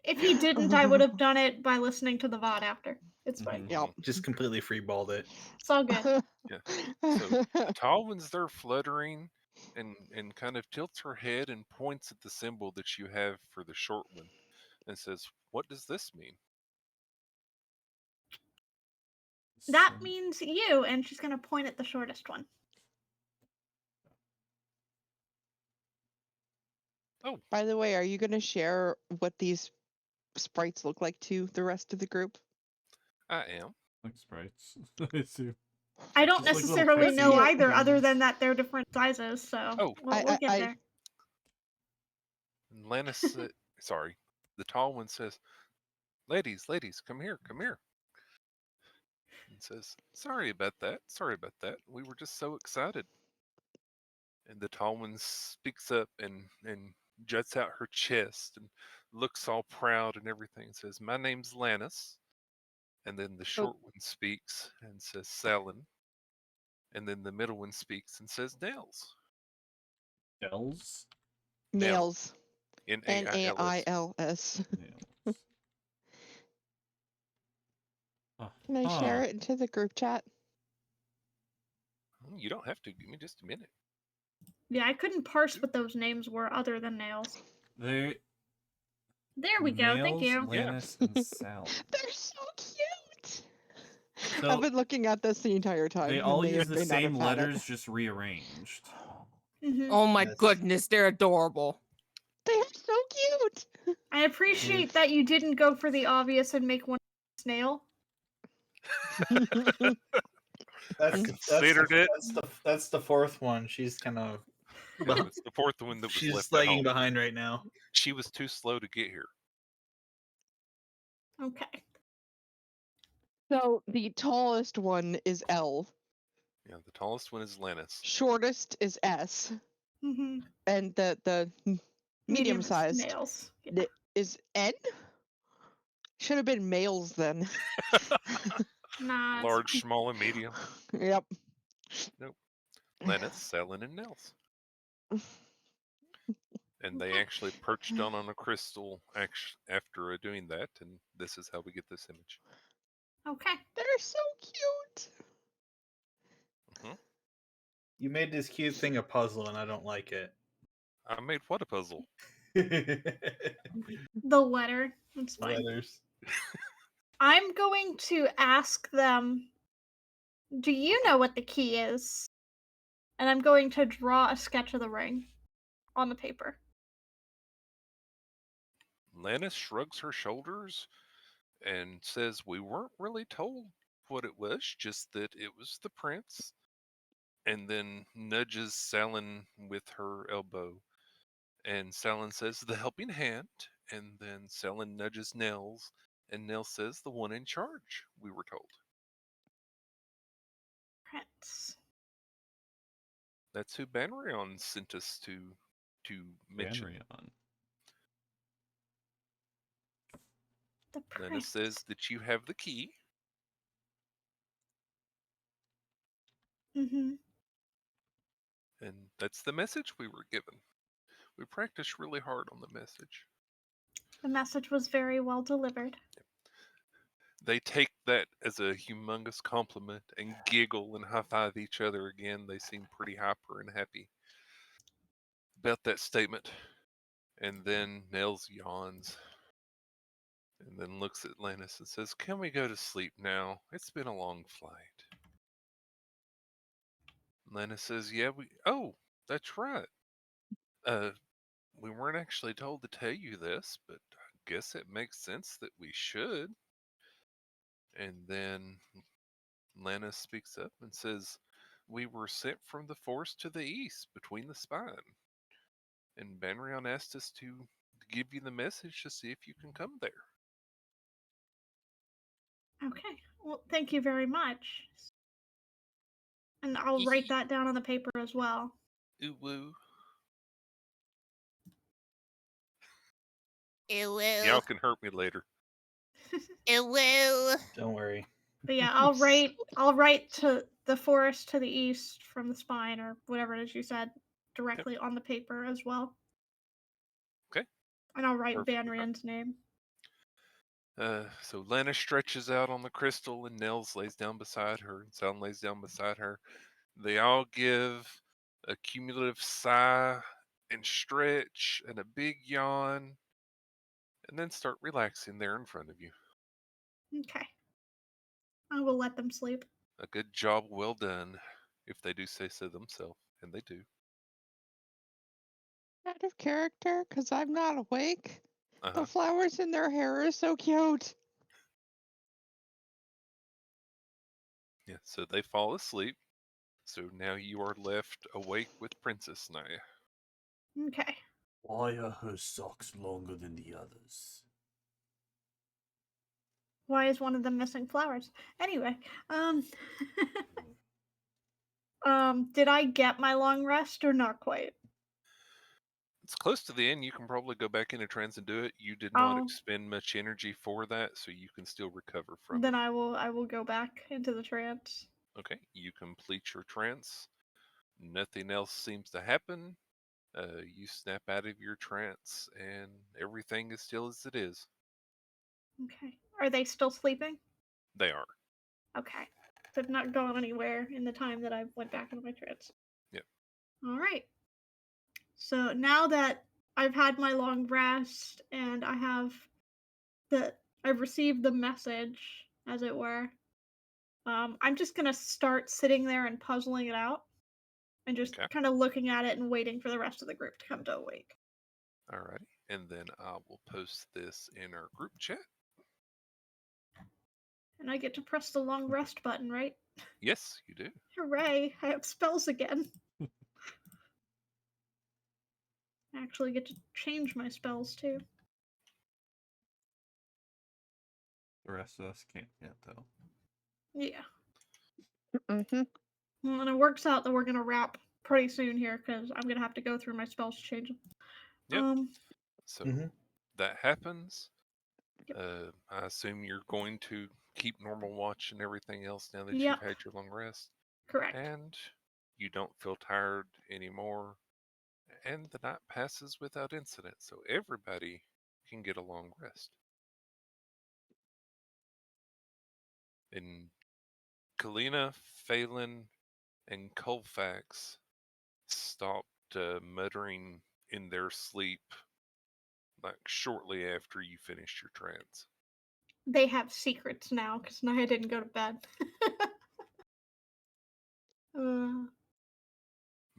If he didn't, I would have done it by listening to the VOD after. It's fine. Mhm. Yep. Just completely freeballed it. It's all good. Yeah. So the tall one's there fluttering and kind of tilts her head and points at the symbol that you have for the short one and says, "What does this mean?" That So- means you, and she's gonna point at the shortest one. Oh, By the way, are you going to share what these sprites look like to the rest of the group? I am. like sprites. I see. I don't Just like little necessarily know pixie either, other things. than that they're different sizes, so Oh, we'll get there. and Lannis said, sorry. The tall one says, ladies, come here, come here." And says, "Sorry about that. Sorry about that. We were just so excited." And the tall one speaks up and juts out her chest and looks all proud and everything and says, "My name's Lannis." And then the Oh, short one speaks and says, "Salin." And then the middle one speaks and says, "Nails." Bells? Nail. nails. Nails. Nails. Nails. Can I share it into the group chat? You don't have to. Give me just a minute. Yeah, I couldn't parse what those names were other than nails. They There we go. Thank Nails, you. Yeah. Lannis, and Sal. They're so cute. So I've been looking at this the entire time. they and all may use or the may not have same had it. letters, just rearranged. Hmm. Oh my Yes. goodness, they're adorable. They are so cute. I appreciate that you didn't go for the obvious and make one snail. That's considered it. That's the fourth one. She's kind of Yeah, it's the fourth one that was she's left at lagging home. behind right now. She was too slow to get here. Okay. So the tallest one is L, Yeah, the tallest one is Lannis. shortest is S, Mm-hmm. and the medium sized nails. Yeah. is N. Should have been males then. Nah. Large, small, and medium. Yep. Lannis, Salin, and Nels. And they actually perched on a crystal after doing that, and this is how we get this image. Okay. They're so cute. You made this cute thing a puzzle, and I don't like it. I made what a puzzle. The letter. That's fine. Letters. I'm going to ask them, do you know what the key is? And I'm going to draw a sketch of the ring on the paper. Lannis shrugs her shoulders and says, "We weren't really told what it was, just that it was the prince." And then nudges Salin with her elbow And Selin says, the helping hand. And then Selin nudges Nels, and Nels says, the one in charge, we were told. Prince. That's who Banrion sent us to mention. Banrion. The Lena prince. says that you have the key. Mm-hmm. And that's the message we were given. We practiced really hard on the message. The message was very well delivered. They take that as a humongous compliment and giggle and high-five each other again. They seem pretty hyper and happy about that statement. And then Nels yawns and then looks at Lannis and says, can we go to sleep now? It's been a long flight. Lannis says, yeah, oh, that's right. We weren't actually told to tell you this, but I guess it makes sense that we should. And then Lannis speaks up and says, we were sent from the forest to the east between the spine. And Banrion asked us to give you the message to see if you can come there. Okay. Well, thank you very much. And I'll write that down on the paper as well. Ooh woo. It will. Y'all can hurt me later. It will. Don't worry. But yeah, I'll write to the forest to the east from the spine or whatever it is you said directly on the paper as well. Okay. And I'll write Perfect. Banrian's name. So Lena stretches out on the crystal and Nels lays down beside her and Sound lays down beside her. They all give a cumulative sigh and stretch and a big yawn and then start relaxing there in front of you. Okay. I will let them sleep. A good job well done, if they do say so themselves, and they do. Out of character, because I'm not awake. Uh-huh. The flowers in their hair are so cute. Yeah, so they fall asleep. So now you are left awake with Princess Naya. Okay. Why are her socks longer than the others? Why is one of them missing flowers? Anyway, did I get my long rest or not quite? It's close to the end. You can probably go back into trance and do it. You did not Oh. expend much energy for that, so you can still recover from Then it. I will go back into the trance. Okay, you complete your trance. Nothing else seems to happen. You snap out of your trance, and everything is still as it is. Okay. Are they still sleeping? They are. Okay. They've not gone anywhere in the time that I went back into my trance. Yep. All right. So now that I've had my long rest and I've received the message, as it were, I'm just gonna start sitting there and puzzling it out, and just Okay. kind of looking at it and waiting for the rest of the group to come to awake. Alrighty. And then I will post this in our group chat. And I get to press the long rest button, right? Yes, you do. Hooray! I have spells again. I actually get to change my spells too. The rest of us can't yet, though. Yeah. Mm-hmm. Well, and it works out that we're gonna wrap pretty soon here because I'm gonna have to go through my spells to change them. Yep. So Mhm. that happens. Yep. I assume you're going to keep normal watch and everything else now that Yep. you've had your long rest. Correct. And you don't feel tired anymore. And the night passes without incident, so everybody can get a long rest. And Kalina, Phelan, and Colfax stopped muttering in their sleep like shortly after you finished your trance. They have secrets now because Naya didn't go to bed.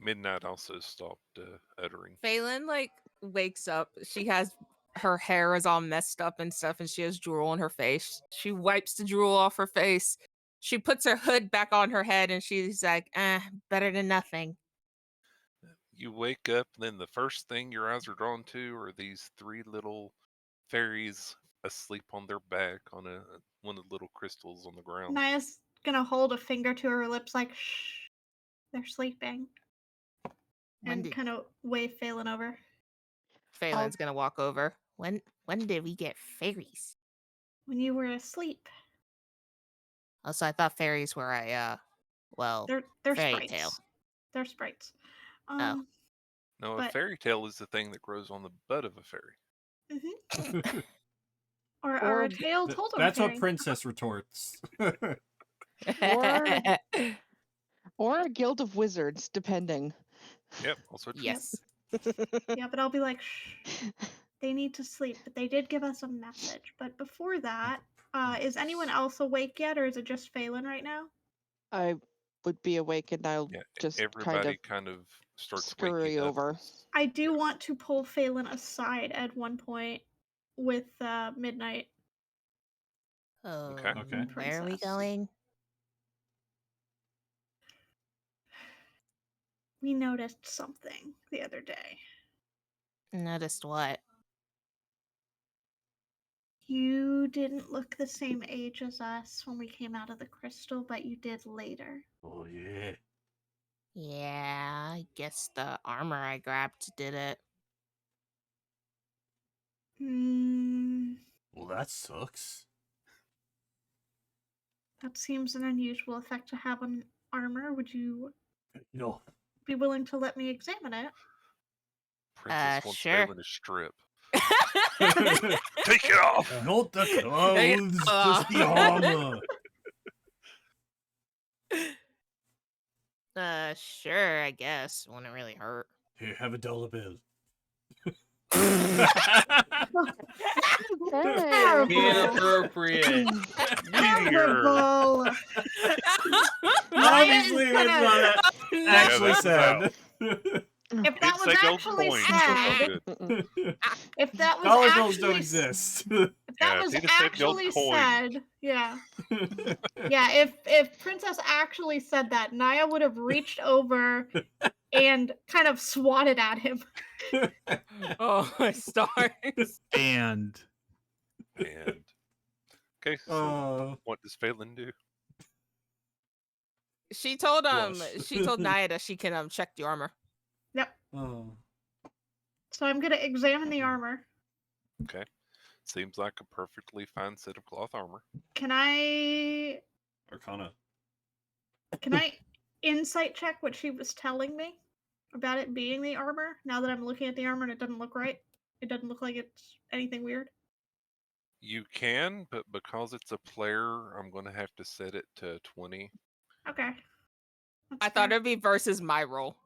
Midnight also stopped uttering. Phelan like wakes up. She has her hair is all messed up and stuff, and she has drool on her face. She wipes the drool off her face. She puts her hood back on her head, and she's like, better than nothing." You wake up, and then the first thing your eyes are drawn to are these 3 little fairies asleep on their back on one of the little crystals on the ground. Naya's gonna hold a finger to her lips like, shh, they're sleeping. When And did kind of wave Phelan over. Phelan's gonna walk over? When did we get fairies? When you were asleep. Also, I thought fairies were well, They're fairy sprites. tale. They're sprites. Oh. No, a but- fairy tale is the thing that grows on the butt of a fairy. Mhm. Or a tale told of a That's what fairy. Princess retorts. Or a guild of wizards, depending. Yep, also true. Yes. Yeah, but I'll be like, shh, they need to sleep. But they did give us a message. But before that, is anyone else awake yet, or is it just Phelan right now? I would be awake and I'll Yeah, just everybody kind of starts scurry waking over. up. I do want to pull Phelan aside at one point with Midnight. Okay. Okay. Where are we Princess. going? We noticed something the other day. Noticed what? You didn't look the same age as us when we came out of the crystal, but you did later. Oh yeah. Yeah, I guess the armor I grabbed did it. Hmm, Well, that sucks. that seems an unusual effect to have on armor. Would you You know, be willing to let me examine it? Princess wants sure. Phelan to strip. Take it off! not the clothes, just the armor. Sure, I guess. Wouldn't really hurt. Here, have $1 bill. Terrible. Inappropriate. Terrible. Obviously, that's gonna- not actually that's said. If that was Didn't say gold actually coins, so it's all said, good. if that was Dollar actually bills don't exist. If that Yeah, was if he'd have said gold actually coin. said, yeah. Yeah, if Princess actually said that, Naya would have reached over and kind of swatted at him. Oh, my stars. And And okay, so Oh, what does Phelan do? She told Blush. she told Naya that she can check the armor. Yep. oh. So I'm gonna examine the armor. Okay. Seems like a perfectly fine set of cloth armor. Can I Arcana. insight check what she was telling me about it being the armor? Now that I'm looking at the armor and it doesn't look right. It doesn't look like it's anything weird. You can, but because it's a player, I'm going to have to set it to 20. Okay. I thought it'd be versus my roll.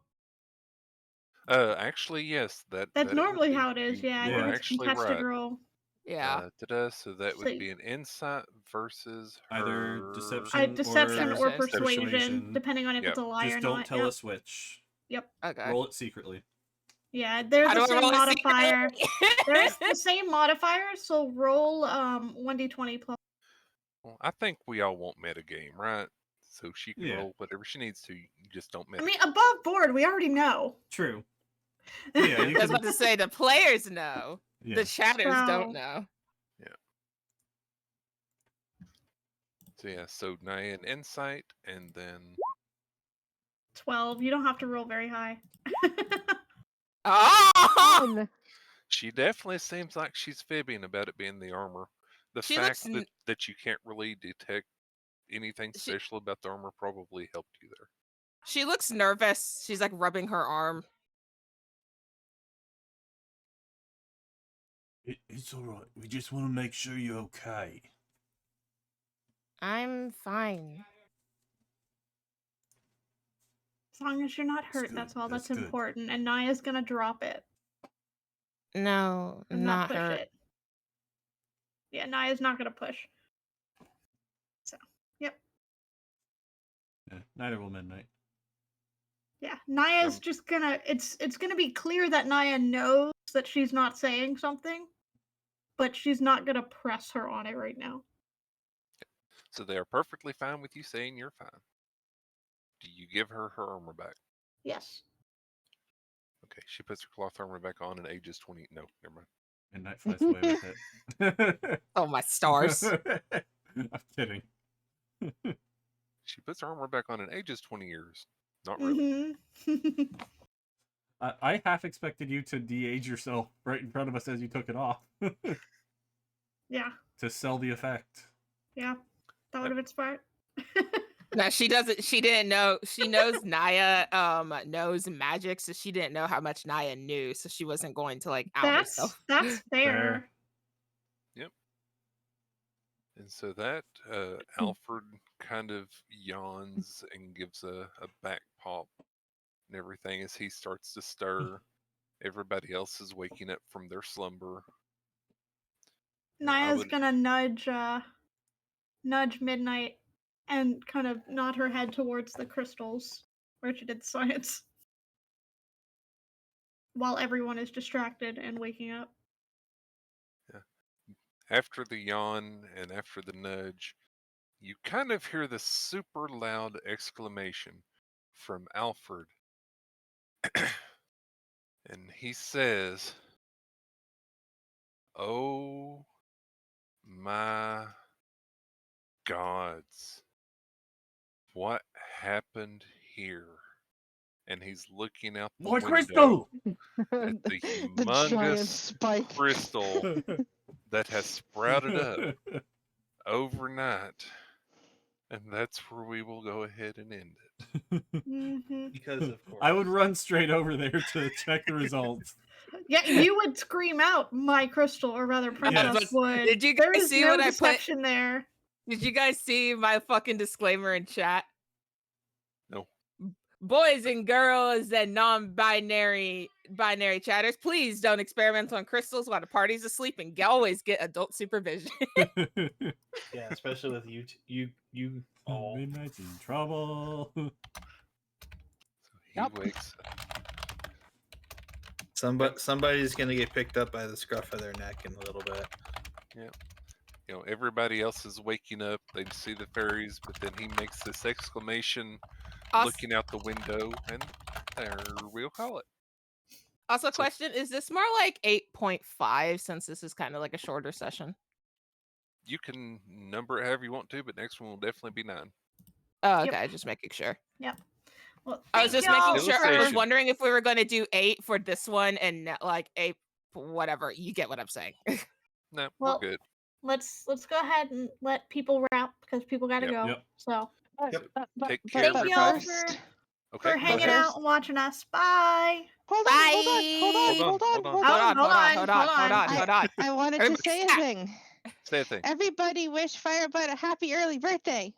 Actually, yes, That's that it would normally be. how it is. Yeah, I You think are it's a actually contested right. roll. Yeah. So that So would be an insight versus Either her... deception, Deception or Persuasion. persuasion, depending on if Yep. it's a lie Just or don't not. tell Yep. us which. Yep. Okay. Roll it secretly. Yeah, they're How the do I same roll a modifier. secret? There's the same modifier, so roll 1d20 plus. Well, I think we all want metagame, right? So she can Yeah. roll whatever she needs to. You just don't I metagame. mean, above board, we already know. True. Yeah, you I was can. about to say the players know. Yeah. The chatters So- don't know. So yeah, so Nyan insight, and then 12. You don't have to roll very high. Oh! she definitely seems like she's fibbing about it being the armor. The She fact looks that you can't really detect anything She- special about the armor probably helped you there. She looks nervous. She's like rubbing her arm. It's all right. We just want to make sure you're okay. I'm fine. As long as you're not hurt, good, that's all that's that's good. important. And Naya's gonna drop it No, and not push her. it. Yeah, Naya's not gonna push. So, yep. Yeah, neither will Midnight. Yeah, Naya's just gonna. It's gonna be clear that Naya knows that she's not saying something, but she's not gonna press her on it right now. So they are perfectly fine with you saying you're fine. Do you give her her armor back? Yes. Okay, she puts her cloth armor back on and ages 20. No, never mind. Midnight flies away with it. Oh my stars. I'm kidding. She puts her armor back on and ages 20 years. Not really. Mm-hmm. I half expected you to de-age yourself right in front of us as you took it off Yeah, to sell the effect. yeah. That would have been smart. No, she doesn't. She didn't know. She knows Naya knows magic, so she didn't know how much Naya knew, so she wasn't going to like out herself. That's fair. Yep. And so that Alfred kind of yawns and gives a back pop and everything as he starts to stir. Everybody else is waking up from their slumber. You know, I Naya's would- gonna nudge Midnight and kind of nod her head towards the crystals where she did science. While everyone is distracted and waking up. After the yawn and after the nudge, you kind of hear this super loud exclamation from Alfred. And he says, "Oh my gods, what happened here?" And he's looking out the More window crystal! at the The giant humongous spike. crystal that has sprouted up overnight. And that's where we will go ahead and end it. Mm-hmm. Because of course. I would run straight over there to check the results. Yeah, you would scream out "my crystal," or rather, Princess Yes. would. Did you There guys is see no what I put? deception there. Did you guys see my fucking disclaimer in chat? No. Boys and girls and non-binary chatters, please don't experiment on crystals while the party's asleep, and always get adult supervision. Yeah, especially with you all. Midnight's in trouble. So he Yep. wakes up. Somebody's gonna get picked up by the scruff of their neck in a little bit. You know, everybody else is waking up. They see the fairies, but then he makes this exclamation looking out the window, and there we'll call it. Also, question, is this more like 8.5 since this is kind of like a shorter session? You can number it however you want to, but next one will definitely be 9. Oh, Yep. okay, just making sure. Well, I was thank just y'all making sure. I was Illustration. wondering if we were going to do 8 for this one and like 8 whatever. You get what I'm saying. No, Well, we're good. let's go ahead and let people wrap because people gotta Yep. go. Yep. So Yep. Take care, thank you all everybody. for Okay, go hanging ahead. out and watching us. Bye. Hold Bye. on. Hold on. Hold on. I wanted to Everybody say a stop. thing. Say a thing. Everybody wish Firebud a happy early birthday.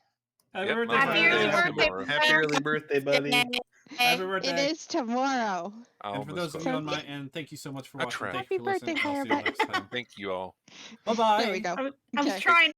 Happy Yep, birthday, my Happy Fire early Lady. birthday, tomorrow. Happy early birthday, buddy. Happy It birthday. is tomorrow. I And for almost those of forgot. you on my end, thank you so much for I watching. tried. Thank you Happy for listening. birthday, I'll see you Firebud. next time. Thank you all. Bye-bye. There we go. I was Okay. trying